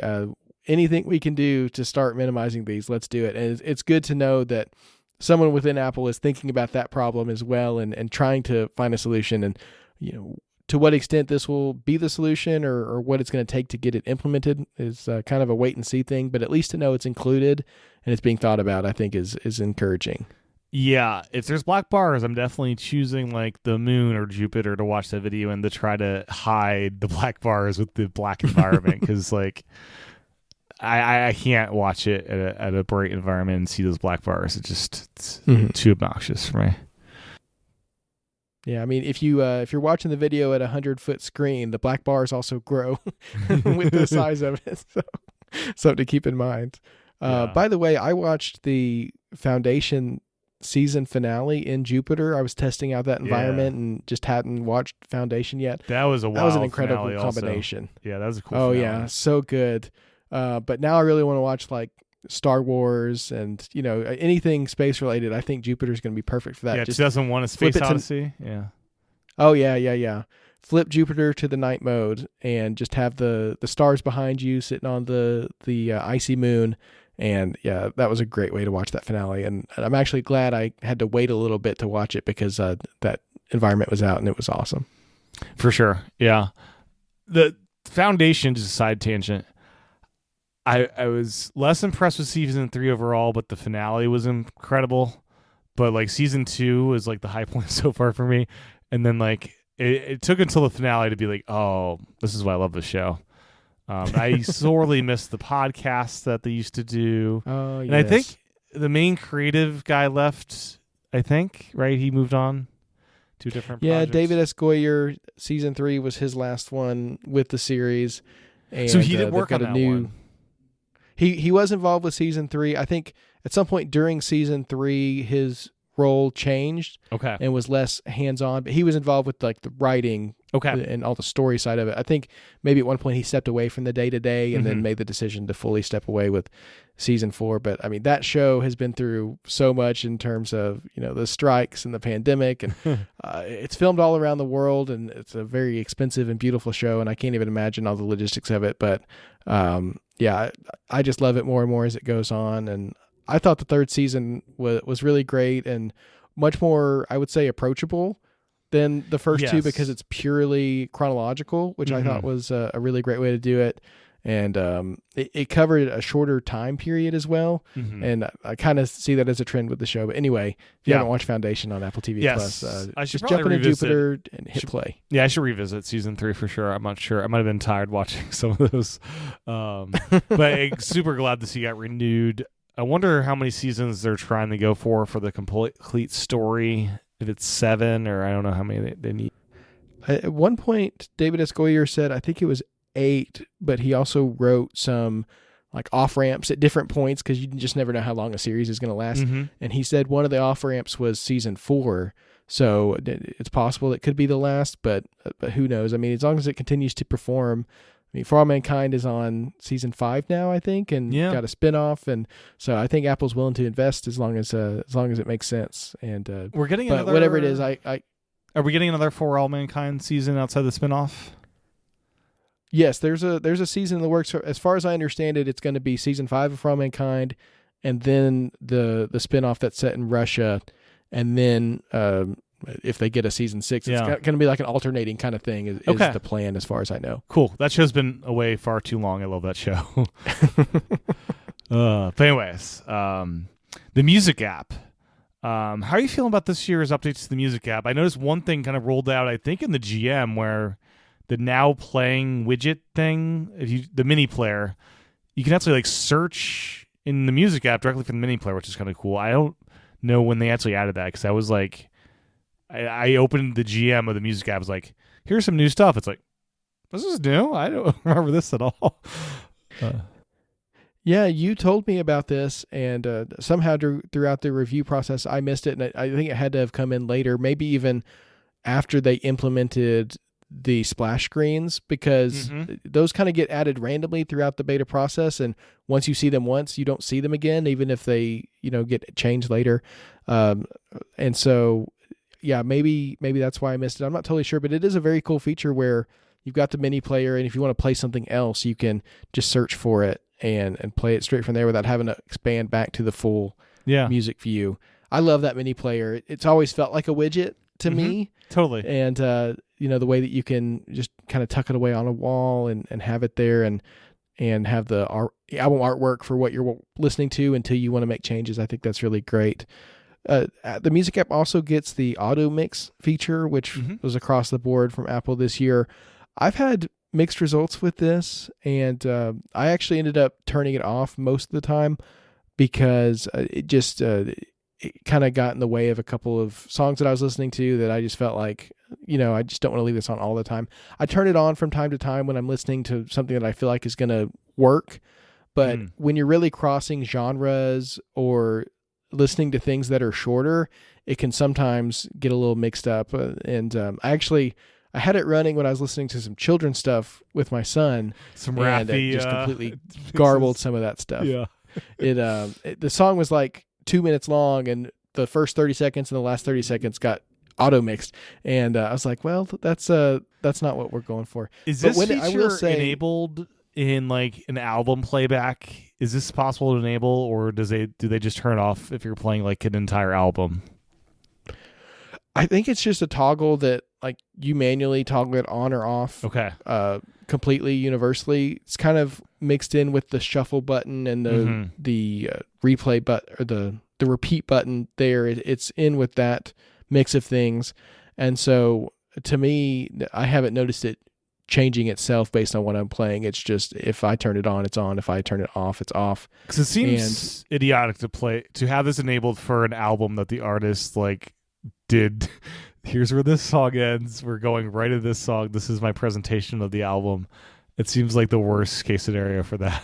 anything we can do to start minimizing these, let's do it. And it's good to know that someone within Apple is thinking about that problem as well and trying to find a solution. And, to what extent this will be the solution or what it's going to take to get it implemented is kind of a wait and see thing. But at least to know it's included and it's being thought about, I think is encouraging. Yeah, if there's black bars, I'm definitely choosing like the moon or Jupiter to watch that video and to try to hide the black bars with the black environment because like I can't watch it at a bright environment and see those black bars. It's too obnoxious for me. Yeah, I mean, if you're watching the video at 100-foot screen, the black bars also grow with the size of it. So something to keep in mind. By the way, I watched the Foundation season finale in Jupiter. I was testing out that environment and just hadn't watched Foundation yet. That was an incredible combination. Also. Yeah, that was a cool finale. Yeah, so good. But now I really want to watch like Star Wars and anything space related. I think Jupiter's going to be perfect for that. Yeah, 2001: A Space Odyssey. Yeah. Oh yeah. Flip Jupiter to the night mode and just have the stars behind you sitting on the icy moon. And yeah, that was a great way to watch that finale. And I'm actually glad I had to wait a little bit to watch it because that environment was out and it was awesome. For sure. Yeah. The Foundation, just a side tangent. I was less impressed with season 3 overall, but the finale was incredible. But like season 2 was like the high point so far for me. And then like it took until the finale to be like, oh, this is why I love the show. I sorely miss the podcasts that they used to do. Oh, yes. And I think the main creative guy left, right? He moved on to different projects. David S. Goyer, season 3 was his last one with the series. And, so he did work on that one. He was involved with season 3. I think at some point during season 3, his role changed and was less hands-on, but he was involved with like the writing and all the story side of it. I think maybe at one point he stepped away from the day-to-day and then made the decision to fully step away with season 4. But I mean, that show has been through so much in terms of, the strikes and the pandemic, and it's filmed all around the world, and it's a very expensive and beautiful show, and I can't even imagine all the logistics of it. But I just love it more and more as it goes on. And I thought the third season was really great and much more, I would say, approachable than the first two because it's purely chronological, which I thought was a really great way to do it. And it covered a shorter time period as well. And I kind of see that as a trend with the show. But anyway, if you haven't watched Foundation on Apple TV Plus, I should just jump into Jupiter and hit play. Yeah, I should revisit season 3 for sure. I'm not sure. I might have been tired watching some of those. But I'm super glad to see it got renewed. I wonder how many seasons they're trying to go for the complete story. If it's 7 or I don't know how many they need. At one point, David S. Goyer said, I think it was 8, but he also wrote some like off ramps at different points because you just never know how long a series is going to last. And he said one of the off ramps was season 4. So it's possible it could be the last, but who knows? I mean, as long as it continues to perform, mean, For All Mankind is on season 5 now, I think, and got a spinoff, and so I think Apple's willing to invest as long as it makes sense. And we're getting but another, whatever it is, are we getting another For All Mankind season outside the spinoff? Yes, there's a season in the works. As far as I understand it, it's going to be season 5 of For All Mankind, and then the spinoff that's set in Russia, and then if they get a season 6, it's going to be like an alternating kind of thing. Is the plan, as far as I know. Cool. That show's been away far too long. I love that show. But anyways, the music app. How are you feeling about this year's updates to the music app? I noticed one thing kind of rolled out, I think, in the GM, where the now playing widget thing, the mini player, you can actually like search in the music app directly from the mini player, which is kind of cool. I don't know when they actually added that, because I was like, I opened the GM of the music app. I was like, here's some new stuff. It's like, this is new? I don't remember this at all. Yeah, you told me about this, and somehow throughout the review process, I missed it, and I think it had to have come in later, maybe even after they implemented the splash screens, because those kind of get added randomly throughout the beta process, and once you see them once, you don't see them again, even if they get changed later. And so, yeah, maybe that's why I missed it. I'm not totally sure, but it is a very cool feature where you've got the mini player, and if you want to play something else, you can just search for it and play it straight from there without having to expand back to the full music view. I love that mini player. It's always felt like a widget to me. Totally. And, the way that you can just kind of tuck it away on a wall and have it there and have the album artwork for what you're listening to until you want to make changes. I think that's really great. The music app also gets the auto mix feature, which was across the board from Apple this year. I've had mixed results with this, and I actually ended up turning it off most of the time because it just it kind of got in the way of a couple of songs that I was listening to that I just felt like, I just don't want to leave this on all the time. I turn it on from time to time when I'm listening to something that I feel like is going to work, but when you're really crossing genres or listening to things that are shorter, it can sometimes get a little mixed up. I had it running when I was listening to some children's stuff with my son. Some rappy, just completely garbled some of that stuff. Yeah. The song was like 2 minutes long, and the first 30 seconds and the last 30 seconds got auto mixed, and I was like, well, that's not what we're going for. Is this feature enabled in like an album playback? Is this possible to enable, or do they just turn it off if you're playing like an entire album? I think it's just a toggle that like you manually toggle it on or off. Okay. Completely universally. It's kind of mixed in with the shuffle button and the replay button, or the repeat button there. It's in with that mix of things. And so to me, I haven't noticed it changing itself based on what I'm playing. It's just, if I turn it on, it's on. If I turn it off, it's off. Because it seems idiotic to have this enabled for an album that the artist like did. Here's where this song ends. We're going right into this song. This is my presentation of the album. It seems like the worst case scenario for that.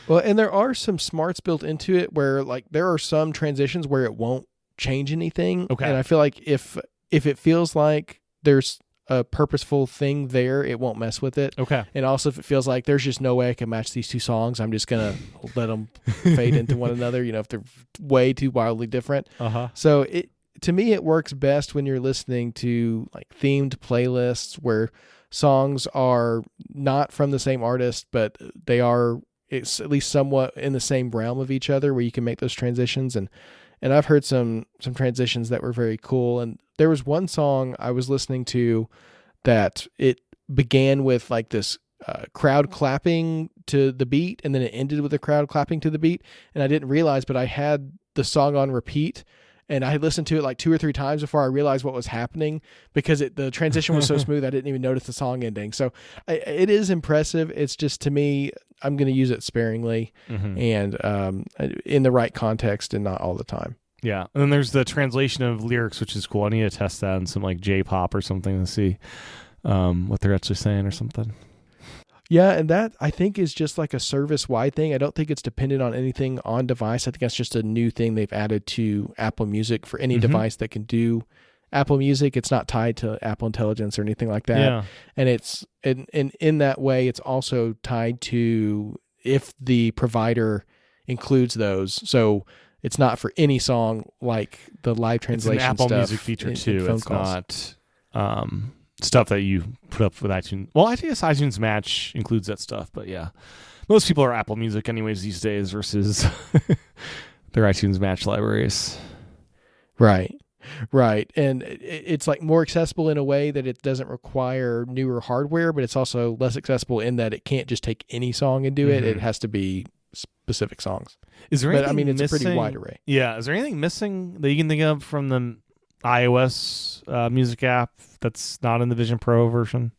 Well, and there are some smarts built into it where like there are some transitions where it won't change anything. Okay. And I feel like if it feels like there's a purposeful thing there, it won't mess with it. Okay. And also if it feels like there's just no way I can match these two songs, I'm just going to let them fade into one another, if they're way too wildly different. So to me, it works best when you're listening to like themed playlists where songs are not from the same artist, but it's at least somewhat in the same realm of each other, where you can make those transitions. And I've heard some transitions that were very cool. And there was one song I was listening to that it began with like this crowd clapping to the beat, and then it ended with the crowd clapping to the beat. And I didn't realize, but I had the song on repeat, and I had listened to it like 2 or 3 times before I realized what was happening, because the transition was so smooth I didn't even notice the song ending. So it is impressive. It's just, to me, I'm going to use it sparingly and in the right context and not all the time. Yeah. And then there's the translation of lyrics, which is cool. I need to test that in some like J-pop or something to see what they're actually saying or something. Yeah, and that I think is just like a service-wide thing. I don't think it's dependent on anything on device. I think that's just a new thing they've added to Apple Music for any device that can do Apple Music. It's not tied to Apple Intelligence or anything like that. Yeah. And it's in that way, it's also tied to if the provider includes those. So it's not for any song like the live translation It's an Apple stuff Music feature in too. phone It's calls. not stuff that you put up with iTunes. Well, I guess iTunes Match includes that stuff, but yeah, most people are Apple Music anyways these days versus their iTunes Match libraries. Right. And it's like more accessible in a way that it doesn't require newer hardware, but it's also less accessible in that it can't just take any song and do it. It has to be specific songs. Is there anything But I mean, it's missing? a pretty wide array. Yeah. Is there anything missing that you can think of from the iOS music app that's not in the Vision Pro version?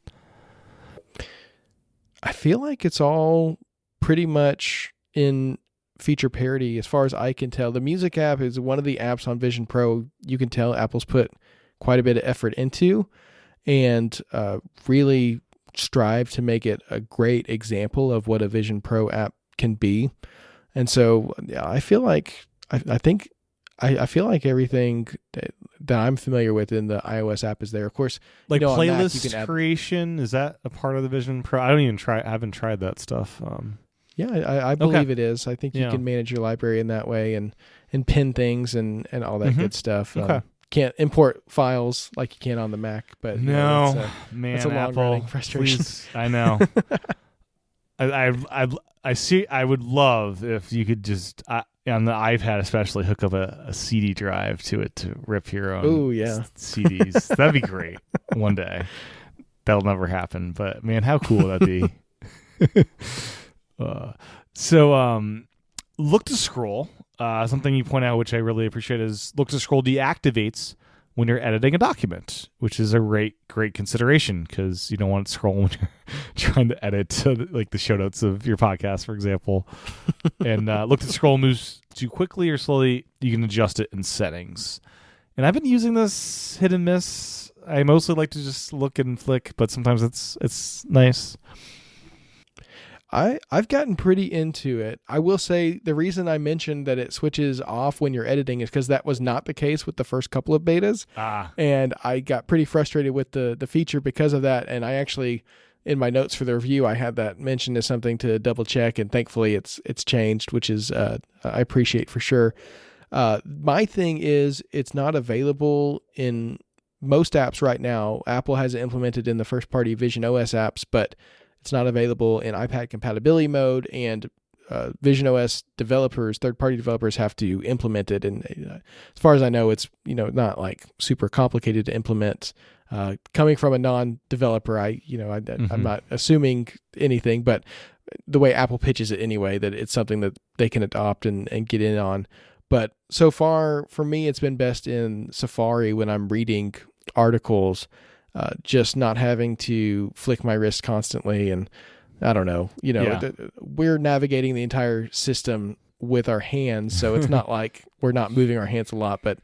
I feel like it's all pretty much in feature parity as far as I can tell. The music app is one of the apps on Vision Pro you can tell Apple's put quite a bit of effort into and really strive to make it a great example of what a Vision Pro app can be. And so yeah, I feel like I feel like everything that I'm familiar with in the iOS app is there. Of course, Like on Mac, playlist you can add, creation, is that a part of the Vision Pro? I haven't tried that stuff. yeah, I believe Okay. it is. I think you Yeah. can manage your library in that way and pin things and all that good stuff. Okay. Can't import files like you can on the Mac, but No, that's man, that's a long-running Apple, frustration. please. I know. I see. I would love if you could just on the iPad, especially, hook up a CD drive to it to rip your own Ooh, yeah. CDs. That'd be great one day. That'll never happen, but man, how cool would that be? So look to scroll. Something you point out, which I really appreciate, is look to scroll deactivates when you're editing a document, which is a great consideration because you don't want to scroll when you're trying to edit like the show notes of your podcast, for example. And look to scroll moves too quickly or slowly, you can adjust it in settings. And I've been using this hit and miss. I mostly like to just look and flick, but sometimes it's nice. I've gotten pretty into it. I will say the reason I mentioned that it switches off when you're editing is because that was not the case with the first couple of betas. And I got pretty frustrated with the feature because of that. And I actually, in my notes for the review, I had that mentioned as something to double check. And thankfully it's changed, which is I appreciate for sure. My thing is it's not available in most apps right now. Apple has it implemented in the first party visionOS apps, but it's not available in iPad compatibility mode, and visionOS developers, third-party developers, have to implement it. And as far as I know, it's not like super complicated to implement. Coming from a non-developer, I'm not assuming anything, but the way Apple pitches it anyway, that it's something that they can adopt and get in on. But so far, for me, it's been best in Safari when I'm reading articles. Just not having to flick my wrist constantly. And I don't know, we're navigating the entire system with our hands. So it's not like we're not moving our hands a lot, but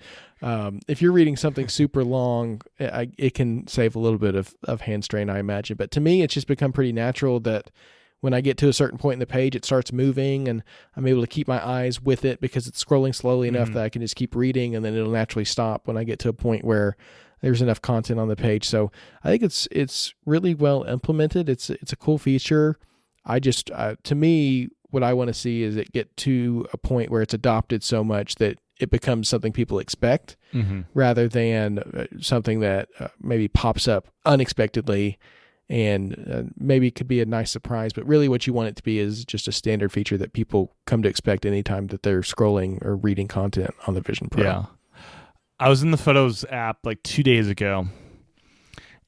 if you're reading something super long, it can save a little bit of hand strain, I imagine. But to me, it's just become pretty natural that when I get to a certain point in the page, it starts moving and I'm able to keep my eyes with it because it's scrolling slowly enough that I can just keep reading, and then it'll naturally stop when I get to a point where there's enough content on the page. So I think it's really well implemented. It's a cool feature. I just, to me, what I want to see is it get to a point where it's adopted so much that it becomes something people expect rather than something that maybe pops up unexpectedly and maybe could be a nice surprise. But really what you want it to be is just a standard feature that people come to expect anytime that they're scrolling or reading content on the Vision Pro. Yeah. I was in the Photos app like 2 days ago,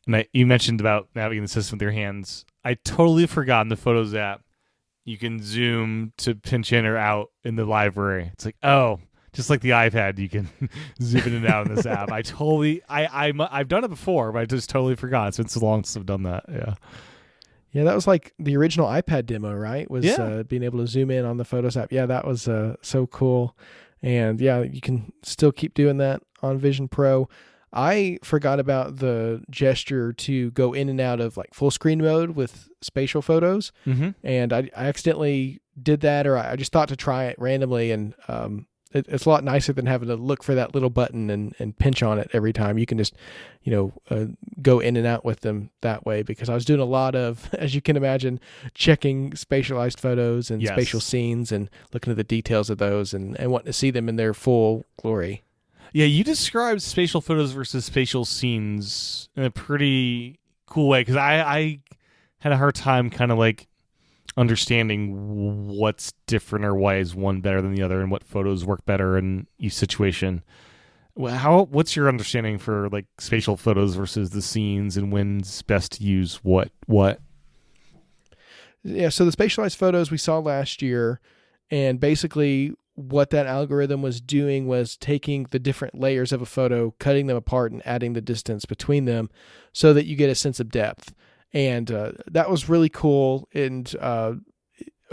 and you mentioned about navigating the system with your hands. I totally forgot in the Photos app you can zoom to pinch in or out in the library. It's like, oh, just like the iPad, you can zoom in and out in this app. I've done it before, but I just totally forgot. It's been so long since I've done that. Yeah, that was like the original iPad demo, right? Was being able to zoom in on the Photos app. Yeah, that was so cool. And yeah, you can still keep doing that on Vision Pro. I forgot about the gesture to go in and out of like full screen mode with Spatial Photos. And I accidentally did that, or I just thought to try it randomly. And it's a lot nicer than having to look for that little button and pinch on it every time. You can just, go in and out with them that way, because I was doing a lot of, as you can imagine, checking spatialized photos and spatial scenes and looking at the details of those and wanting to see them in their full glory. Yeah, you described spatial photos versus spatial scenes in a pretty cool way, because I had a hard time kind of like understanding what's different or why is one better than the other and what photos work better in each situation. What's your understanding for like spatial photos versus the scenes, and when's best to use what? Yeah, so the spatialized photos we saw last year, and basically what that algorithm was doing was taking the different layers of a photo, cutting them apart, and adding the distance between them so that you get a sense of depth. And that was really cool. And a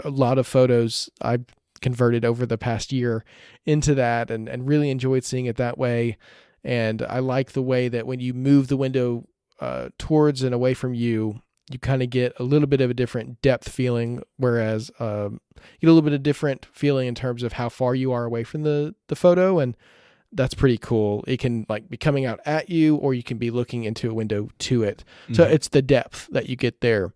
lot of photos I've converted over the past year into that, and really enjoyed seeing it that way. And I like the way that when you move the window towards and away from you, you kind of get a little bit of a different depth feeling, whereas you get a little bit of different feeling in terms of how far you are away from the photo. And that's pretty cool. It can like be coming out at you, or you can be looking into a window to it. Mm-hmm. So it's the depth that you get there.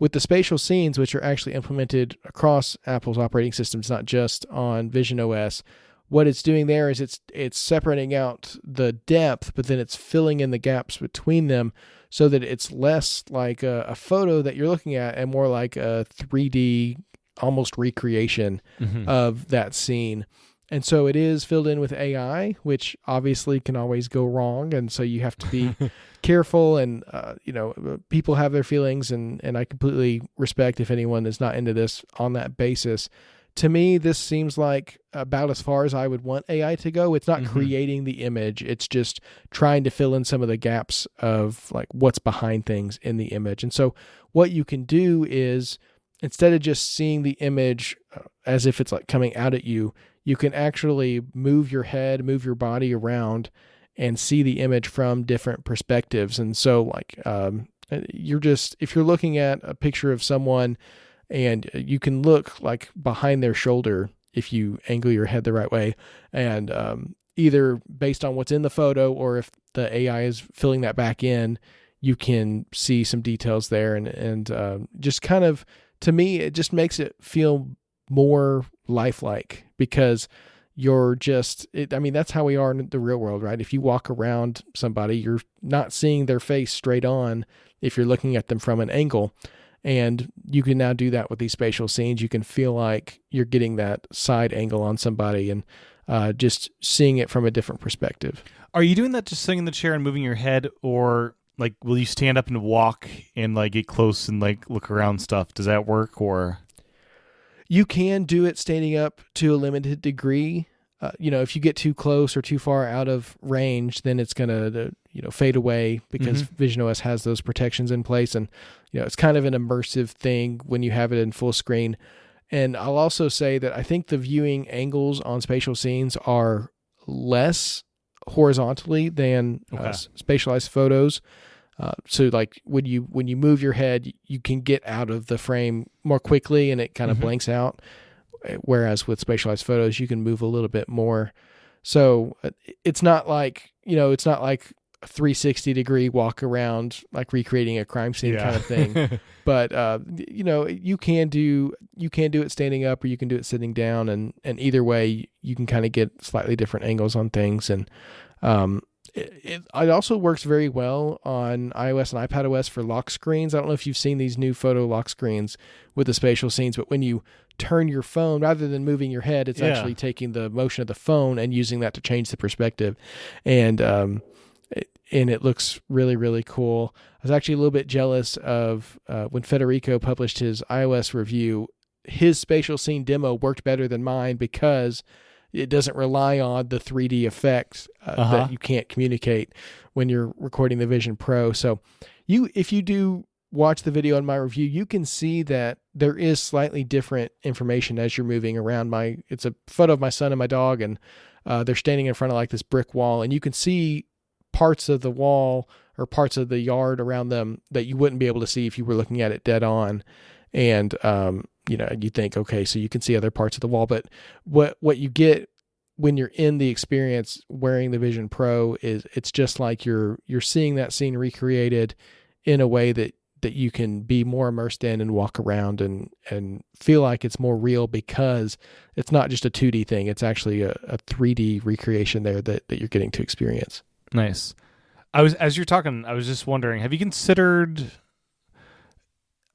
With the spatial scenes, which are actually implemented across Apple's operating systems, not just on visionOS, what it's doing there is it's separating out the depth, but then it's filling in the gaps between them so that it's less like a photo that you're looking at and more like a 3D almost recreation of that scene. And so it is filled in with AI, which obviously can always go wrong. And so you have to be careful, and, people have their feelings, and I completely respect if anyone is not into this on that basis. To me, this seems like about as far as I would want AI to go. It's not creating the image. It's just trying to fill in some of the gaps of like what's behind things in the image. And so what you can do is, instead of just seeing the image as if it's like coming out at you, you can actually move your head, move your body around, and see the image from different perspectives. And so like, if you're looking at a picture of someone, and you can look like behind their shoulder if you angle your head the right way, and either based on what's in the photo or if the AI is filling that back in, you can see some details there, and just kind of, to me, it just makes it feel more lifelike, because you're that's how we are in the real world, right? If you walk around somebody, you're not seeing their face straight on if you're looking at them from an angle. And you can now do that with these spatial scenes. You can feel like you're getting that side angle on somebody, and just seeing it from a different perspective. Are you doing that just sitting in the chair and moving your head, or like will you stand up and walk and like get close and like look around stuff? Does that work? Or you can do it standing up to a limited degree. If you get too close or too far out of range, then it's going to fade away, because visionOS has those protections in place. And, it's kind of an immersive thing when you have it in full screen. And I'll also say that I think the viewing angles on spatial scenes are less horizontally than spatialized photos. So like when you move your head, you can get out of the frame more quickly, and it kind of blanks out. Whereas with spatialized photos, you can move a little bit more. So it's not like a 360 degree walk around, like recreating a crime scene kind of thing. But, you can do it standing up, or you can do it sitting down, and either way you can kind of get slightly different angles on things. And, it also works very well on iOS and iPadOS for lock screens. I don't know if you've seen these new photo lock screens with the spatial scenes, but when you turn your phone, rather than moving your head, it's actually taking the motion of the phone and using that to change the perspective. And it looks really, really cool. I was actually a little bit jealous of when Federico published his iOS review. His spatial scene demo worked better than mine, because it doesn't rely on the 3D effects that you can't communicate when you're recording the Vision Pro. So if you do watch the video on my review, you can see that there is slightly different information as you're moving around. It's a photo of my son and my dog, and they're standing in front of like this brick wall, and you can see parts of the wall or parts of the yard around them that you wouldn't be able to see if you were looking at it dead on. And, you think, okay, so you can see other parts of the wall, but what you get when you're in the experience wearing the Vision Pro, it's just like you're seeing that scene recreated in a way that you can be more immersed in and walk around and feel like it's more real, because it's not just a 2D thing. It's actually a 3D recreation there that you're getting to experience. Nice. As you're talking, I was just wondering, have you considered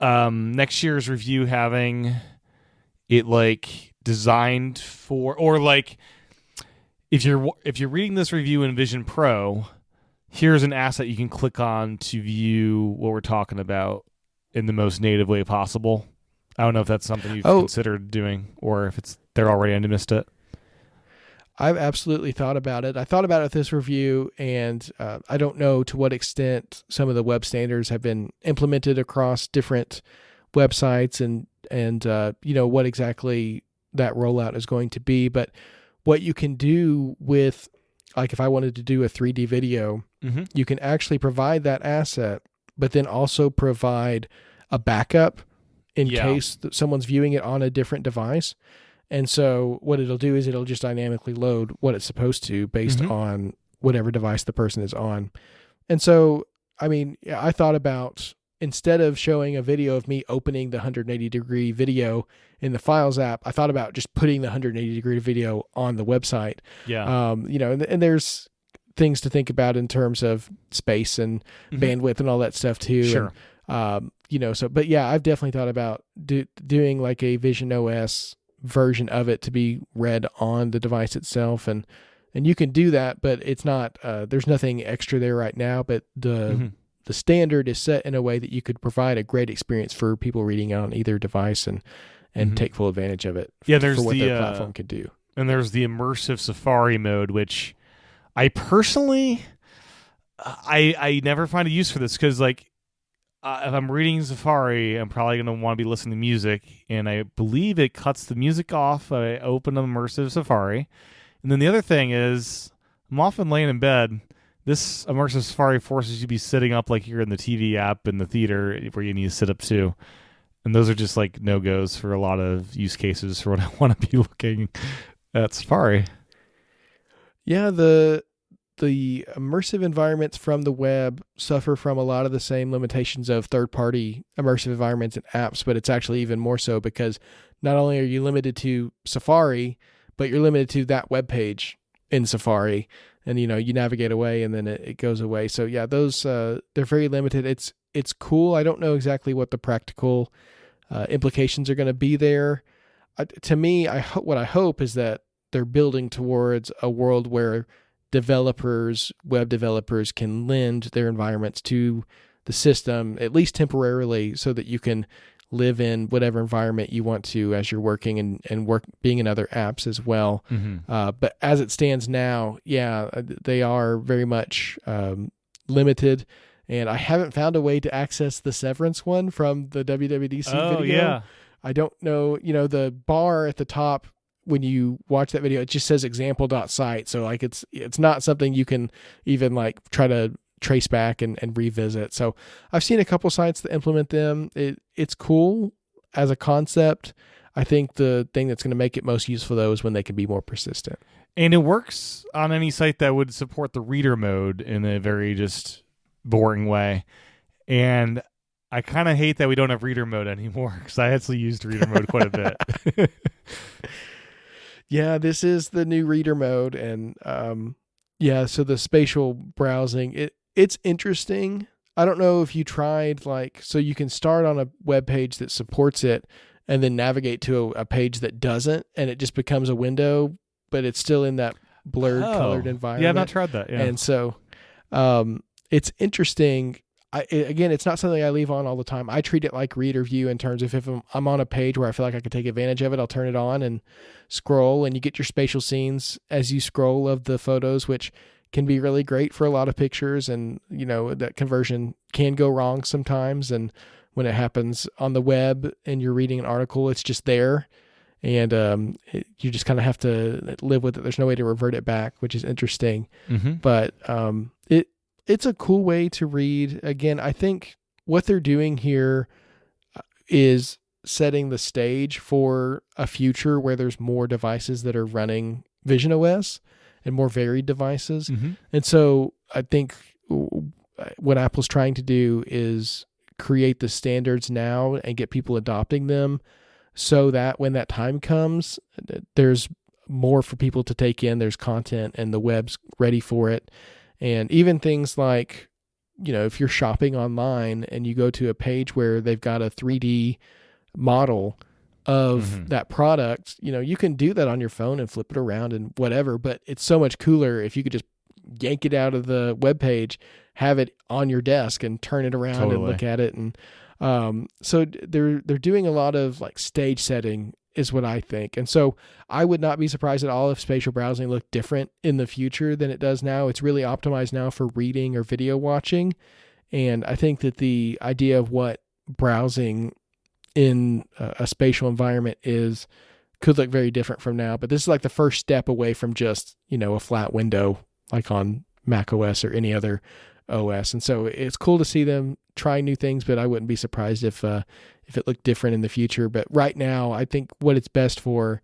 next year's review having it like designed for, or like if you're reading this review in Vision Pro, here's an asset you can click on to view what we're talking about in the most native way possible? I don't know if that's something you've considered doing, or if it's there already and you missed it. I've absolutely thought about it. I thought about it with this review, and I don't know to what extent some of the web standards have been implemented across different websites and what exactly that rollout is going to be. But what you can do with, like if I wanted to do a 3D video, you can actually provide that asset, but then also provide a backup in case someone's viewing it on a different device. And so what it'll do is it'll just dynamically load what it's supposed to based on whatever device the person is on. And so, I mean, I thought about, instead of showing a video of me opening the 180-degree video in the Files app, I thought about just putting the 180-degree video on the website. Yeah. And there's things to think about in terms of space and bandwidth and all that stuff too. Sure. And, but yeah, I've definitely thought about doing like a visionOS version of it to be read on the device itself. And you can do that, but it's not, there's nothing extra there right now, but the standard is set in a way that you could provide a great experience for people reading it on either device and take full advantage of it there's for what their platform could do. And there's the immersive Safari mode, which I personally, I never find a use for this, because like if I'm reading Safari, I'm probably going to want to be listening to music, and I believe it cuts the music off. I open immersive Safari. And then the other thing is, I'm often laying in bed. This immersive Safari forces you to be sitting up like you're in the TV app in the theater where you need to sit up too. And those are just like no-goes for a lot of use cases for what I want to be looking at Safari. Yeah, the immersive environments from the web suffer from a lot of the same limitations of third-party immersive environments and apps, but it's actually even more so, because not only are you limited to Safari, but you're limited to that web page in Safari, and you navigate away and then it goes away. So yeah, those they're very limited. It's cool. I don't know exactly what the practical implications are going to be there. To me, what I hope is that they're building towards a world where web developers can lend their environments to the system, at least temporarily, so that you can live in whatever environment you want to as you're working and work being in other apps as well. But as it stands now, they are very much limited. And I haven't found a way to access the Severance one from the WWDC video. Yeah. I don't know, the bar at the top, when you watch that video, it just says example.site. So like it's not something you can even like try to trace back and revisit. So I've seen a couple sites that implement them. It's cool as a concept. I think the thing that's going to make it most useful though is when they can be more persistent. And it works on any site that would support the reader mode in a very just boring way. And I kind of hate that we don't have reader mode anymore, because I actually used reader mode quite a bit. Yeah, this is the new reader mode. And so the spatial browsing, it's interesting. I don't know if you tried, so you can start on a web page that supports it and then navigate to a page that doesn't, and it just becomes a window, but it's still in that blurred colored environment. Yeah, I've not tried that. Yeah. And so it's interesting. Again, it's not something I leave on all the time. I treat it like reader view in terms of if I'm on a page where I feel like I could take advantage of it, I'll turn it on and scroll, and you get your spatial scenes as you scroll of the photos, which can be really great for a lot of pictures. And, that conversion can go wrong sometimes. And when it happens on the web and you're reading an article, it's just there. And you just kind of have to live with it. There's no way to revert it back, which is interesting. But it's a cool way to read. Again, I think what they're doing here is setting the stage for a future where there's more devices that are running visionOS and more varied devices. Mm-hmm. And so I think what Apple's trying to do is create the standards now and get people adopting them so that when that time comes, there's more for people to take in. There's content and the web's ready for it. And even things like, if you're shopping online and you go to a page where they've got a 3D model of that product, you can do that on your phone and flip it around and whatever, but it's so much cooler if you could just yank it out of the web page, have it on your desk and turn it around and look at it. And so they're doing a lot of like stage setting is what I think. And so I would not be surprised at all if spatial browsing looked different in the future than it does now. It's really optimized now for reading or video watching. And I think that the idea of what browsing in a spatial environment could look very different from now. But this is like the first step away from just, a flat window like on Mac OS or any other OS. And so it's cool to see them try new things, but I wouldn't be surprised if it looked different in the future. But right now, I think what it's best for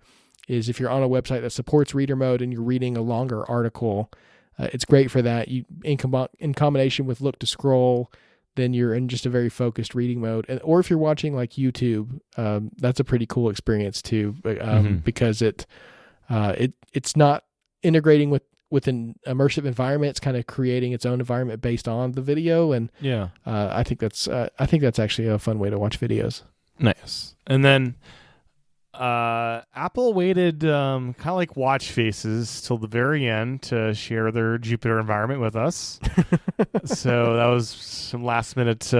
is if you're on a website that supports reader mode and you're reading a longer article, it's great for that. You in combination with look to scroll, then you're in just a very focused reading mode. Or if you're watching like YouTube, that's a pretty cool experience too, because it's not integrating with an immersive environment. It's kind of creating its own environment based on the video. And I think that's actually a fun way to watch videos. Nice. And then Apple waited kind of like watch faces till the very end to share their Jupyter environment with us. So that was some last minute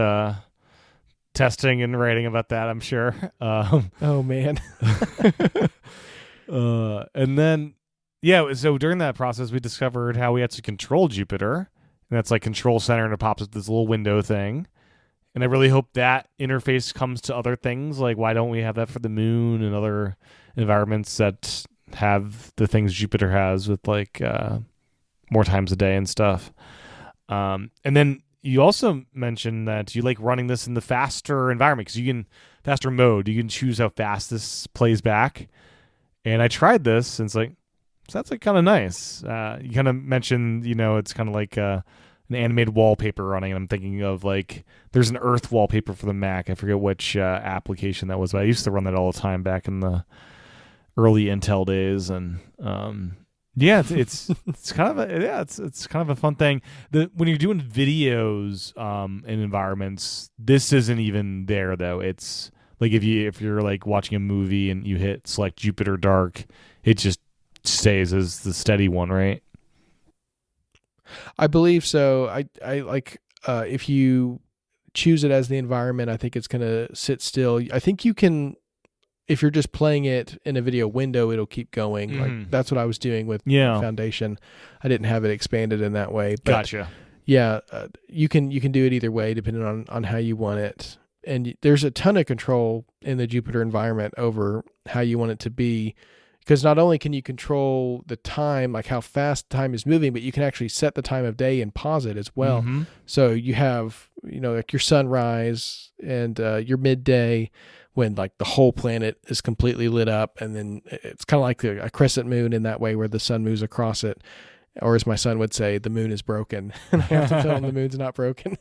testing and writing about that, I'm sure. Oh man. And then so during that process, we discovered how we had to control Jupyter, and that's like Control Center, and it pops up this little window thing. And I really hope that interface comes to other things. Like, why don't we have that for the moon and other environments that have the things Jupyter has with like more times a day and stuff? And then you also mentioned that you like running this in the faster environment because faster mode. You can choose how fast this plays back. And I tried this, and it's like, so that's like kind of nice. You kind of mentioned, it's kind of like an animated wallpaper running. And I'm thinking of like, there's an Earth wallpaper for the Mac. I forget which application that was, but I used to run that all the time back in the early Intel days. And it's kind of it's kind of a fun thing. When you're doing videos in environments, this isn't even there though. It's like if you're like watching a movie and you hit select Jupyter Dark, it just stays as the steady one, right? I believe so. I like if you choose it as the environment, I think it's going to sit still. I think you can, if you're just playing it in a video window, it'll keep going. Like that's what I was doing with Foundation. I didn't have it expanded in that way. But gotcha. Yeah, you can do it either way depending on how you want it. And there's a ton of control in the Jupyter environment over how you want it to be. Because not only can you control the time, like how fast time is moving, but you can actually set the time of day and pause it as well. Mm-hmm. So you have, like your sunrise and your midday when like the whole planet is completely lit up. And then it's kind of like a crescent moon in that way where the sun moves across it. Or as my son would say, the moon is broken. And I have to tell him the moon's not broken.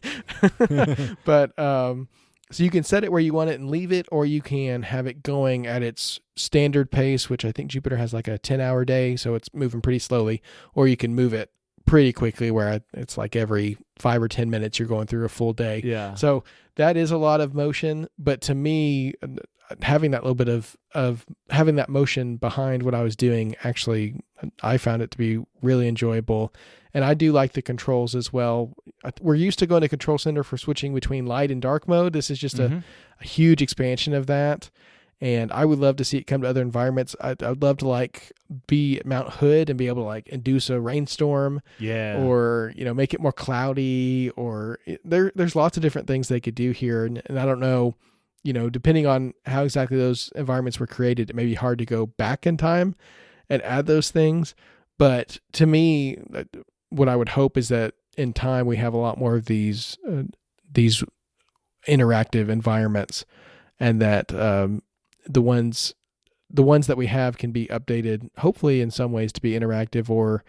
But so you can set it where you want it and leave it, or you can have it going at its standard pace, which I think Jupyter has like a 10-hour day, so it's moving pretty slowly, or you can move it pretty quickly where it's like every 5 or 10 minutes you're going through a full day. Yeah. So that is a lot of motion, but to me, having that little bit of having that motion behind what I was doing, actually, I found it to be really enjoyable. And I do like the controls as well. We're used to going to Control Center for switching between light and dark mode. This is just a huge expansion of that. And I would love to see it come to other environments. I'd love to like be at Mount Hood and be able to like induce a rainstorm. Yeah. Or, make it more cloudy, or there's lots of different things they could do here. And I don't know, depending on how exactly those environments were created, it may be hard to go back in time and add those things. But to me, what I would hope is that in time we have a lot more of these interactive environments, and that the ones the ones that we have can be updated, hopefully in some ways to be interactive, or,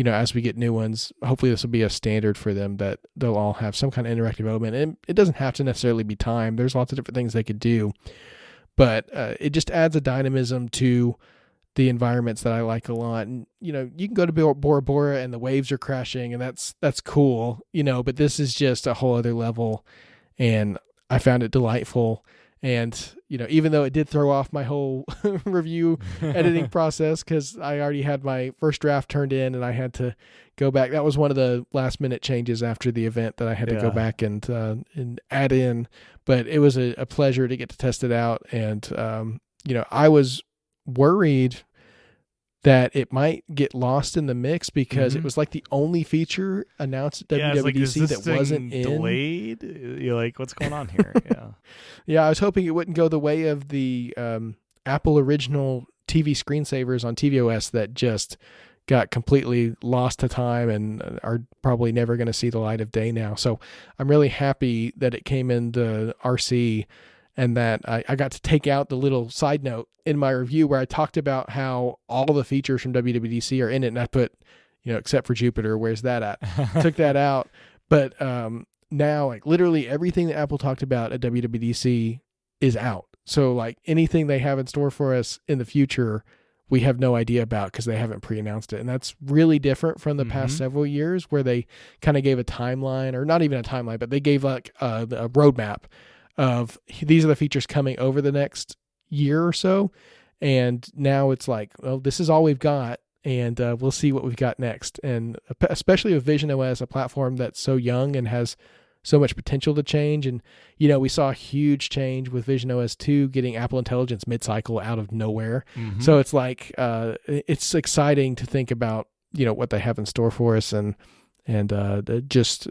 as we get new ones, hopefully this will be a standard for them that they'll all have some kind of interactive element. And it doesn't have to necessarily be time. There's lots of different things they could do, but it just adds a dynamism to the environments that I like a lot. And, you can go to Bora Bora and the waves are crashing, and that's cool, but this is just a whole other level, and I found it delightful. And, even though it did throw off my whole review editing process, because I already had my first draft turned in and I had to go back. That was one of the last minute changes after the event that I had to go back and add in. But it was a pleasure to get to test it out. And, I was worried that it might get lost in the mix because it was like the only feature announced at WWDC that wasn't delayed. You're like, what's going on here? Yeah. Yeah, I was hoping it wouldn't go the way of the Apple original TV screensavers on tvOS that just got completely lost to time and are probably never going to see the light of day now. So I'm really happy that it came into RC, and that I got to take out the little side note in my review where I talked about how all of the features from WWDC are in it. And I put, except for Jupiter, where's that at? Took that out. But now, like, literally everything that Apple talked about at WWDC is out. So, like, anything they have in store for us in the future, we have no idea about because they haven't pre-announced it. And that's really different from the past several years where they kind of gave a timeline, or not even a timeline, but they gave like a roadmap of these are the features coming over the next year or so. And now it's like, well, this is all we've got, and we'll see what we've got next. And especially with visionOS, a platform that's so young and has so much potential to change. And, we saw a huge change with visionOS 2 getting Apple Intelligence mid-cycle out of nowhere. So it's like, it's exciting to think about, what they have in store for us, and just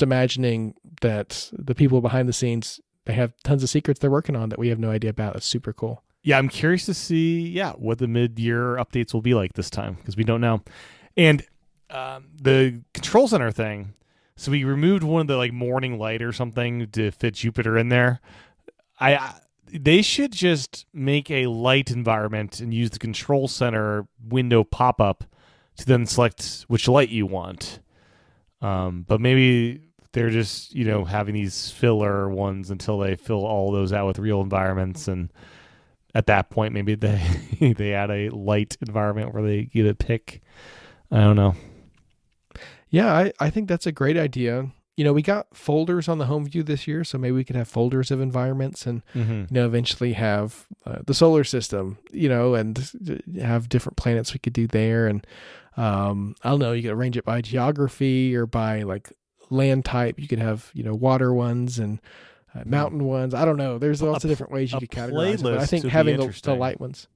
imagining that the people behind the scenes, they have tons of secrets they're working on that we have no idea about. It's super cool. Yeah, I'm curious to see, what the mid-year updates will be like this time, because we don't know. And the control center thing, so we removed one of the morning light or something to fit Jupiter in there. They should just make a light environment and use the control center window pop-up to then select which light you want. But maybe they're just, having these filler ones until they fill all those out with real environments. And at that point, maybe they add a light environment where they get a pick. I don't know. Yeah, I think that's a great idea. We got folders on the home view this year, so maybe we could have folders of environments and, eventually have the solar system, and have different planets we could do there. And I don't know, you could arrange it by geography or by land type. You could have, water ones and mountain ones. I don't know. There's lots of different ways you could categorize it. But I think having the light ones.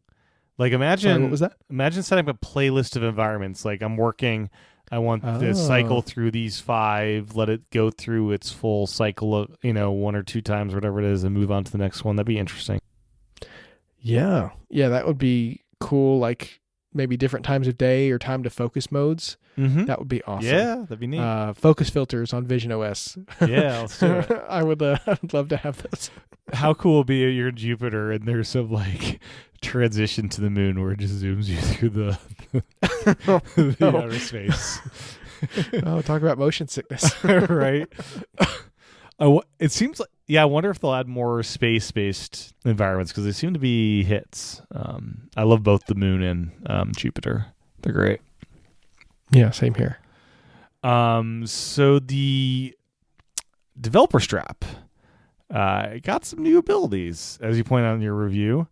Imagine, sorry, what was that? Imagine setting up a playlist of environments. I'm working, I want to cycle through these 5, let it go through its full cycle of, 1 or 2 times, whatever it is, and move on to the next one. That'd be interesting. Yeah. Yeah, that would be cool. Maybe different times of day or time to focus modes. That would be awesome. Yeah, that'd be neat. Focus filters on visionOS. Yeah, let's do it. I would love to have those. How cool would be you're in Jupiter and there's some transition to the moon where it just zooms you through the outer space. Oh, talk about motion sickness. Right? It seems like, I wonder if they'll add more space-based environments because they seem to be hits. I love both the moon and Jupiter. They're great. Yeah, same here. So the developer strap got some new abilities, as you point out in your review.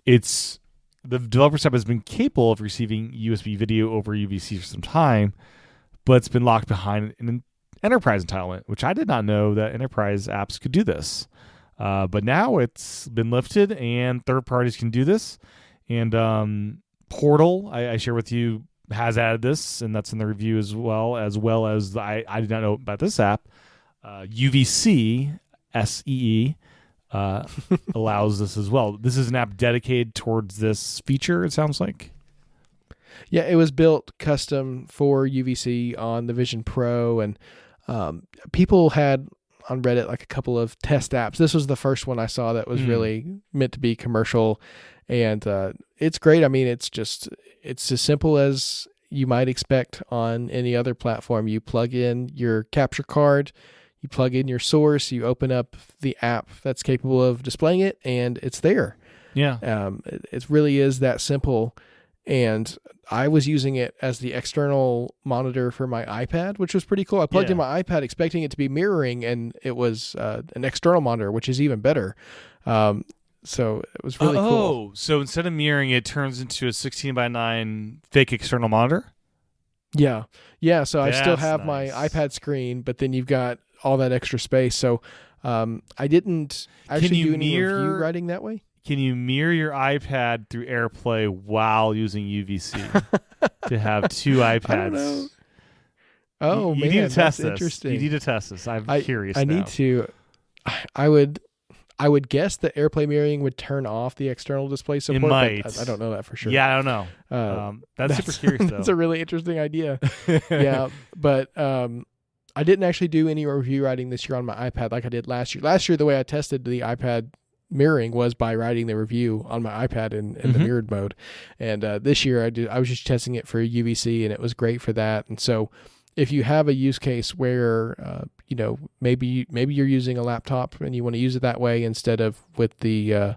It's the developer strap has been capable of receiving USB video over UVC for some time, but it's been locked behind an enterprise entitlement, which I did not know that enterprise apps could do this. But now it's been lifted and third parties can do this. And Portal, I share with you, has added this, and that's in the review as well as I did not know about this app. UVC SEE allows this as well. This is an app dedicated towards this feature, it sounds like. Yeah, it was built custom for UVC on the Vision Pro, and people had on Reddit like a couple of test apps. This was the first one I saw that was really meant to be commercial, and it's great. I mean, it's as simple as you might expect on any other platform. You plug in your capture card, you plug in your source, you open up the app that's capable of displaying it, and it's there. Yeah. It really is that simple. And I was using it as the external monitor for my iPad, which was pretty cool. I plugged in my iPad expecting it to be mirroring, and it was an external monitor, which is even better. So it was really cool. Oh, so instead of mirroring, it turns into a 16:9 fake external monitor? Yeah. Yeah. So I still That's have nice. my iPad screen, but then you've got all that extra space. So I didn't actually do any review writing that way. Can you mirror your iPad through AirPlay while using UVC to have two iPads? I don't know. Oh, you man, need to test that's this. interesting. You need to test this. I'm curious. I now. need to. I would guess that AirPlay mirroring would turn off the external display support. It might. But I don't know that for sure. Yeah, I don't know. That's super curious though. That's a really interesting idea. Yeah, but I didn't actually do any review writing this year on my iPad like I did last year. Last year, the way I tested the iPad mirroring was by writing the review on my iPad in the mirrored mode. And this year I was just testing it for UVC, and it was great for that. And so if you have a use case where maybe you're using a laptop and you want to use it that way instead of with the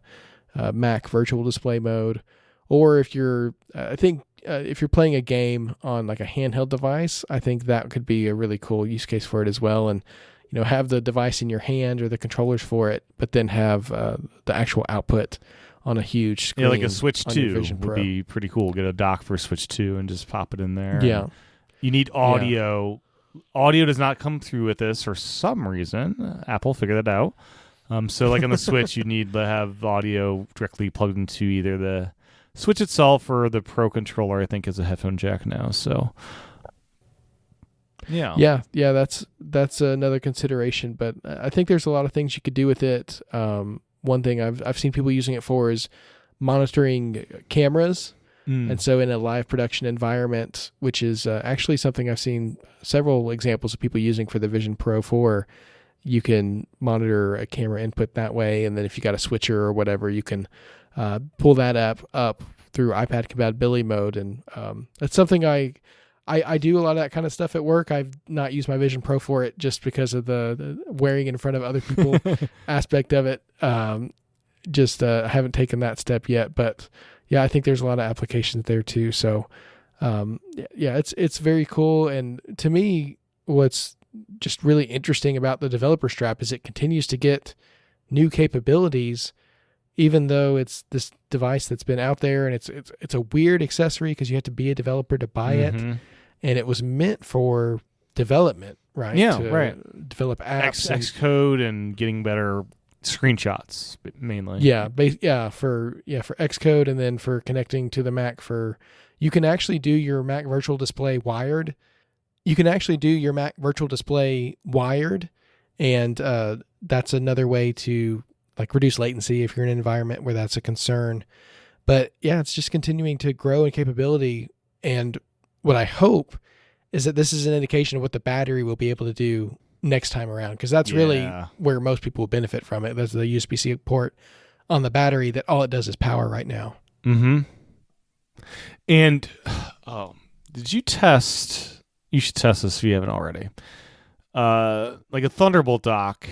Mac virtual display mode, or if you're if you're playing a game on like a handheld device, I think that could be a really cool use case for it as well. And have the device in your hand or the controllers for it, but then have the actual output on a huge screen. Yeah, like a Switch 2 would Pro. be pretty cool. Get a dock for Switch 2 and just pop it in there. Yeah. You need audio. Yeah. Audio does not come through with this for some reason. Apple figured that out. So like on the Switch, you need to have audio directly plugged into either the Switch itself or the Pro controller, I think, is a headphone jack now. So... Yeah. That's another consideration, but I think there's a lot of things you could do with it. One thing I've seen people using it for is monitoring cameras, and so in a live production environment, which is actually something I've seen several examples of people using for the Vision Pro 4. You can monitor a camera input that way, and then if you got a switcher or whatever, you can pull that up through iPad compatibility mode, and that's something I do a lot of that kind of stuff at work. I've not used my Vision Pro for it just because of the wearing in front of other people aspect of it. I haven't taken that step yet, but yeah, I think there's a lot of applications there too. So it's very cool. And to me, what's just really interesting about the developer strap is it continues to get new capabilities, even though it's this device that's been out there, and it's a weird accessory because you have to be a developer to buy it. And it was meant for development, right? Yeah, right. Develop apps, Xcode, and getting better screenshots mainly. For Xcode, and then for connecting to the Mac. You can actually do your Mac Virtual Display wired. And that's another way to like reduce latency if you're in an environment where that's a concern. But yeah, it's just continuing to grow in capability. And what I hope is that this is an indication of what the battery will be able to do next time around, because that's really where most people will benefit from it. There's the USB-C port on the battery that all it does is power right now. Mm-hmm. And did you test? You should test this if you haven't already. Like a Thunderbolt dock.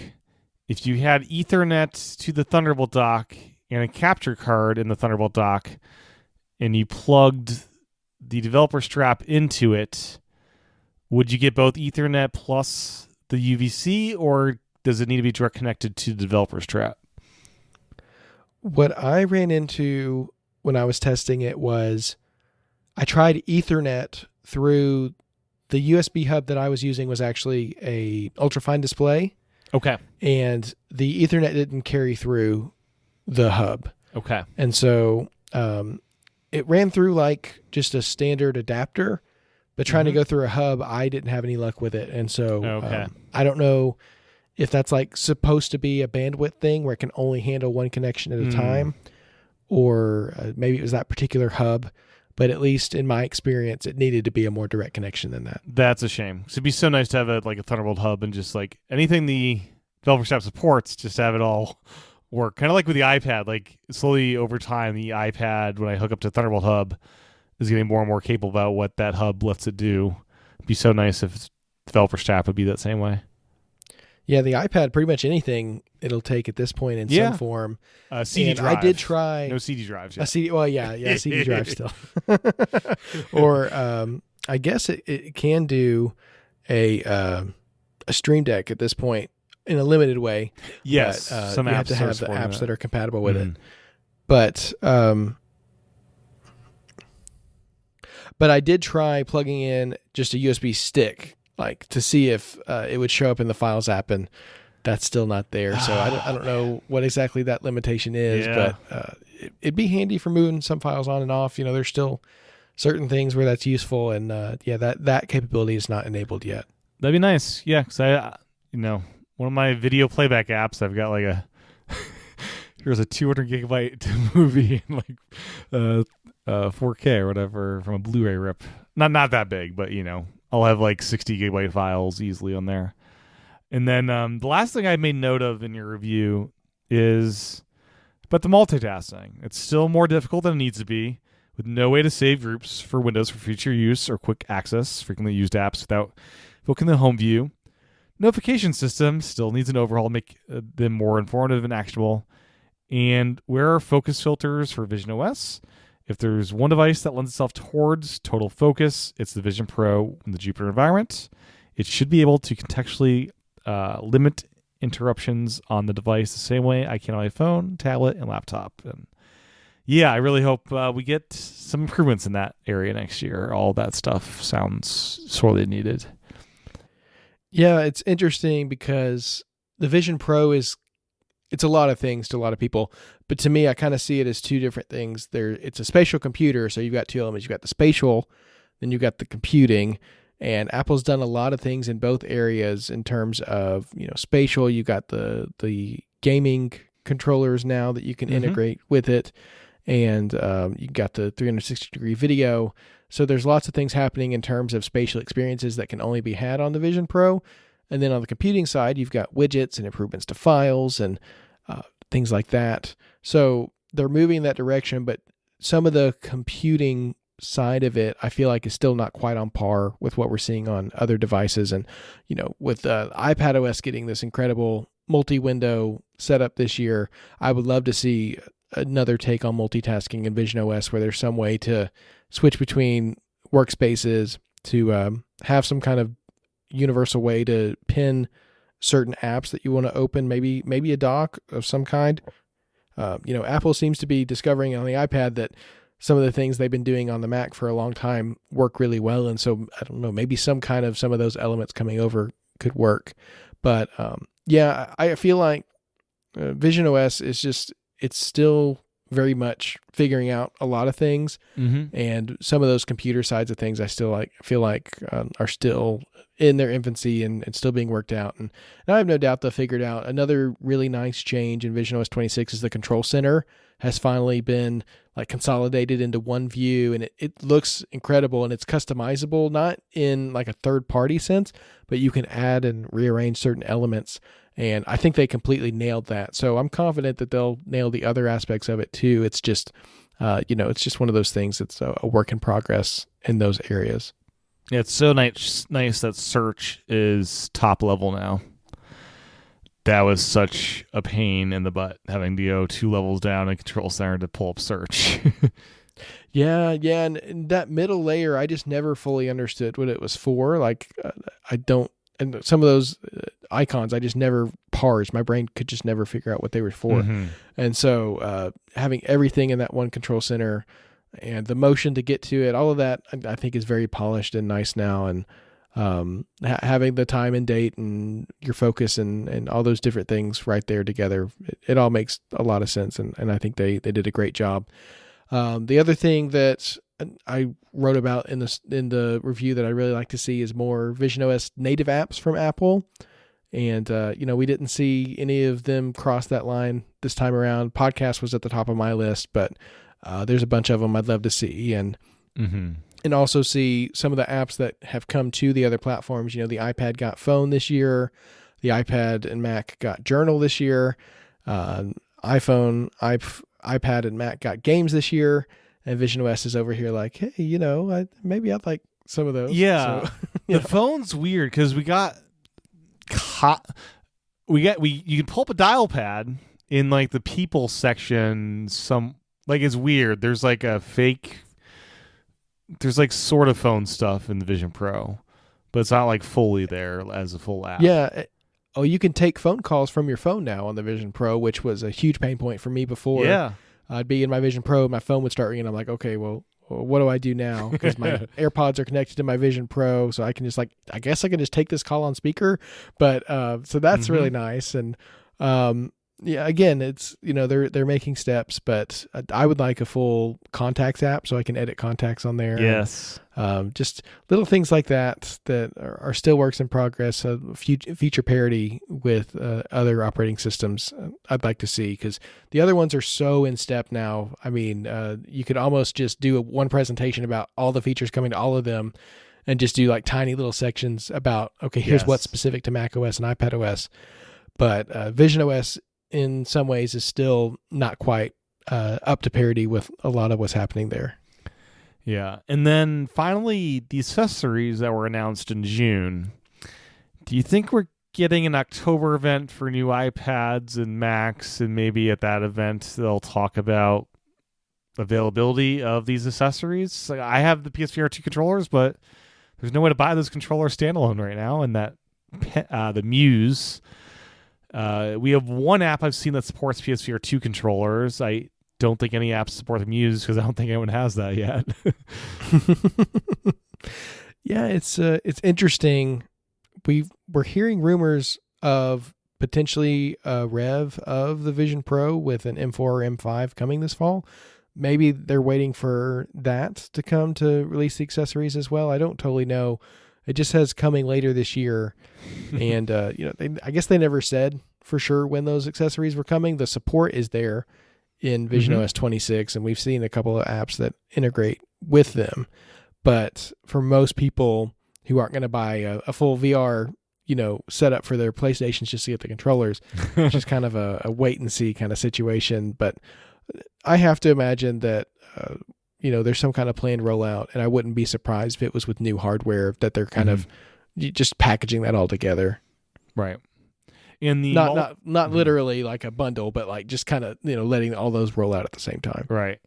If you had Ethernet to the Thunderbolt dock and a capture card in the Thunderbolt dock, and you plugged the developer strap into it, would you get both Ethernet plus the UVC, or does it need to be direct connected to the developer strap? What I ran into when I was testing it was I tried Ethernet through the USB hub that I was using was actually a ultrafine display. Okay. And the Ethernet didn't carry through the hub. Okay. And so it ran through like just a standard adapter, but trying to go through a hub, I didn't have any luck with it. And so I don't know if that's like supposed to be a bandwidth thing where it can only handle one connection at a time, or maybe it was that particular hub. But at least in my experience, it needed to be a more direct connection than that. That's a shame. So it'd be so nice to have a Thunderbolt hub and just like anything the developer app supports, just to have it all work. Kind of like with the iPad. Like slowly over time, the iPad, when I hook up to Thunderbolt Hub, is getting more and more capable about what that hub lets it do. It'd be so nice if developer app would be that same way. Yeah, the iPad, pretty much anything it'll take at this point in some form. CD and drive. I did try no CD drives. Yet. a CD. Well, yeah, CD drive still. Or I guess it can do a Stream Deck at this point in a limited way. Yes, but, some you apps have to have the supporting apps that. that are compatible with it. But I did try plugging in just a USB stick, like to see if it would show up in the Files app, and that's still not there. So I don't know what exactly that limitation is, but it'd be handy for moving some files on and off. You know, there's still certain things where that's useful, and that capability is not enabled yet. That'd be nice. Yeah, because one of my video playback apps, I've got like here's a 200 gigabyte movie in like 4K or whatever from a Blu-ray rip. Not that big, but I'll have like 60 gigabyte files easily on there. And then the last thing I made note of in your review is about the multitasking. It's still more difficult than it needs to be, with no way to save groups for Windows for future use or quick access, frequently used apps without booking the home view. Notification system still needs an overhaul to make them more informative and actionable. And where are focus filters for visionOS? If there's one device that lends itself towards total focus, it's the Vision Pro in the Jupyter environment. It should be able to contextually limit interruptions on the device the same way I can on my phone, tablet, and laptop. And yeah, I really hope we get some improvements in that area next year. All that stuff sounds sorely needed. Yeah, it's interesting because the Vision Pro it's a lot of things to a lot of people, but to me, I kind of see it as two different things. It's a spatial computer, so you've got two elements. You've got the spatial, then you've got the computing, and Apple's done a lot of things in both areas in terms of, spatial. You've got the gaming controllers now that you can integrate with it, and you've got the 360-degree video. So there's lots of things happening in terms of spatial experiences that can only be had on the Vision Pro. And then on the computing side, you've got widgets and improvements to files and things like that. So they're moving in that direction, but some of the computing side of it, I feel like is still not quite on par with what we're seeing on other devices. And, with iPadOS getting this incredible multi-window setup this year, I would love to see another take on multitasking in visionOS where there's some way to switch between workspaces, to have some kind of universal way to pin certain apps that you want to open, maybe a dock of some kind. Apple seems to be discovering on the iPad that some of the things they've been doing on the Mac for a long time work really well. And so, I don't know, maybe some of those elements coming over could work. But I feel like visionOS is it's still very much figuring out a lot of things. And some of those computer sides of things I feel like are still in their infancy and still being worked out. And I have no doubt they'll figure it out. Another really nice change in visionOS 26 is the control center has finally been like consolidated into one view, and it looks incredible, and it's customizable, not in like a third party sense, but you can add and rearrange certain elements. And I think they completely nailed that. So I'm confident that they'll nail the other aspects of it too. It's just, it's just one of those things that's a work in progress in those areas. Yeah, it's so nice that search is top level now. That was such a pain in the butt, having to go 2 levels down in Control Center to pull up search. Yeah, and that middle layer, I just never fully understood what it was for. Like, and some of those icons, I just never parsed. My brain could just never figure out what they were for. And so having everything in that one control center and the motion to get to it, all of that, I think is very polished and nice now. And having the time and date and your focus and all those different things right there together, it all makes a lot of sense. And I think they did a great job. The other thing that I wrote about in the review that I really like to see is more visionOS native apps from Apple. And, we didn't see any of them cross that line this time around. Podcast was at the top of my list, but there's a bunch of them I'd love to see. And also see some of the apps that have come to the other platforms. The iPad got phone this year. The iPad and Mac got Journal this year. iPhone, iPad, and Mac got Games this year. And visionOS is over here like, hey, maybe I'd like some of those. Yeah. So, the phone's weird because you can pull up a dial pad in like the people section. It's weird. There's like sort of phone stuff in the Vision Pro, but it's not like fully there as a full app. Yeah. Oh, you can take phone calls from your phone now on the Vision Pro, which was a huge pain point for me before. Yeah. I'd be in my Vision Pro, my phone would start ringing. I'm like, okay, well, what do I do now? Because my AirPods are connected to my Vision Pro, so I can just I guess I can just take this call on speaker. But so that's really nice. And again, it's they're making steps, but I would like a full contacts app so I can edit contacts on there. Yes. Just little things like that are still works in progress. Feature parity with other operating systems I'd like to see, because the other ones are so in step now. I mean, you could almost just do one presentation about all the features coming to all of them and just do like tiny little sections about, okay, here's what's specific to macOS and iPadOS. But visionOS in some ways is still not quite up to parity with a lot of what's happening there. Yeah. And then finally, the accessories that were announced in June. Do you think we're getting an October event for new iPads and Macs, and maybe at that event they'll talk about availability of these accessories? Like, I have the PSVR 2 controllers, but there's no way to buy those controllers standalone right now, and that the Muse... we have one app I've seen that supports PSVR 2 controllers. I don't think any apps support the Muse because I don't think anyone has that yet. Yeah, it's interesting. We're hearing rumors of potentially a rev of the Vision Pro with an M4 or M5 coming this fall. Maybe they're waiting for that to come to release the accessories as well. I don't totally know. It just says coming later this year. And, I guess they never said for sure when those accessories were coming. The support is there in visionOS 26, and we've seen a couple of apps that integrate with them. But for most people who aren't going to buy a full VR, setup for their PlayStations just to get the controllers, it's just kind of a wait and see kind of situation. But I have to imagine that, there's some kind of planned rollout, and I wouldn't be surprised if it was with new hardware that they're kind of just packaging that all together. Right. In the not literally like a bundle, but like just kind of, letting all those roll out at the same time. Right.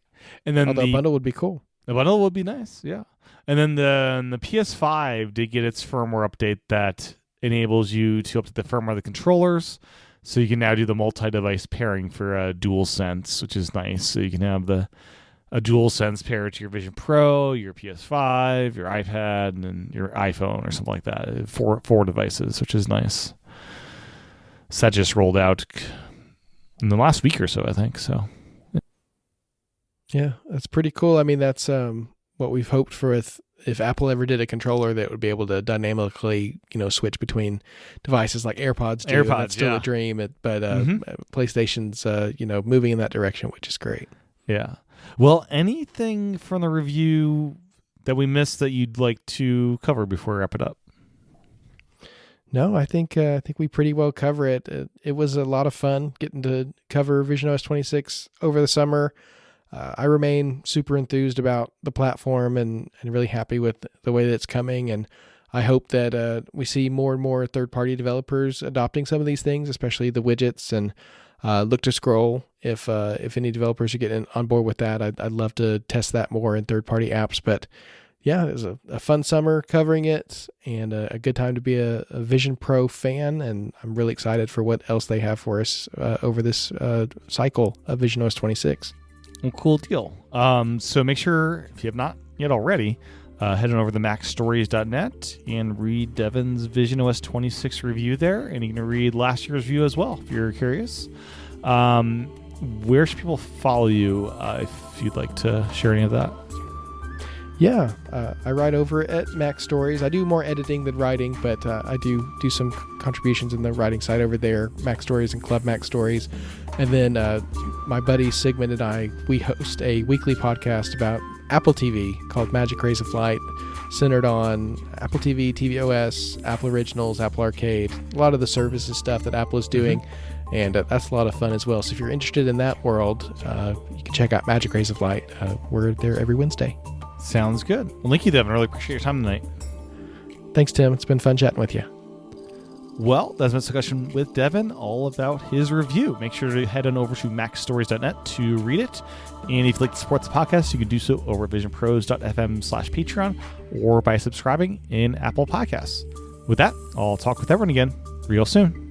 And then although a bundle would be cool. The bundle would be nice, yeah. And then the PS5 did get its firmware update that enables you to update the firmware of the controllers. So you can now do the multi-device pairing for DualSense, which is nice. So you can have a DualSense paired to your Vision Pro, your PS5, your iPad, and then your iPhone or something like that. Four devices, which is nice. So that just rolled out in the last week or so, I think. So, yeah, that's pretty cool. I mean, that's what we've hoped for if Apple ever did a controller that would be able to dynamically, switch between devices like AirPods do. That's still a dream. But PlayStation's, moving in that direction, which is great. Yeah. Well, anything from the review that we missed that you'd like to cover before we wrap it up? No, I think we pretty well cover it. It was a lot of fun getting to cover visionOS 26 over the summer. I remain super enthused about the platform and really happy with the way that it's coming. And I hope that we see more and more third-party developers adopting some of these things, especially the widgets. And look to scroll if any developers are getting on board with that. I'd love to test that more in third-party apps. But yeah, it was a fun summer covering it, and a good time to be a Vision Pro fan, and I'm really excited for what else they have for us over this cycle of visionOS 26. Well, cool deal. So make sure, if you have not yet already, head on over to MacStories.net and read Devon's visionOS 26 review there, and you can read last year's review as well if you're curious. Where should people follow you if you'd like to share any of that? Yeah, I write over at MacStories. I do more editing than writing, but I do some contributions in the writing side over there, MacStories and Club MacStories. And then my buddy Sigmund and I, we host a weekly podcast about Apple TV called Magic Rays of Light. centered on Apple TV, tvOS, Apple Originals, Apple Arcade, a lot of the services stuff that Apple is doing. And that's a lot of fun as well. So if you're interested in that world, you can check out Magic Rays of Light. We're there every Wednesday. Sounds good. Well, thank you, Devin. I really appreciate your time tonight. Thanks, Tim. It's been fun chatting with you. Well, that's my discussion with Devin, all about his review. Make sure to head on over to MacStories.net to read it. And if you'd like to support the podcast, you can do so over at visionpros.fm/Patreon or by subscribing in Apple Podcasts. With that, I'll talk with everyone again real soon.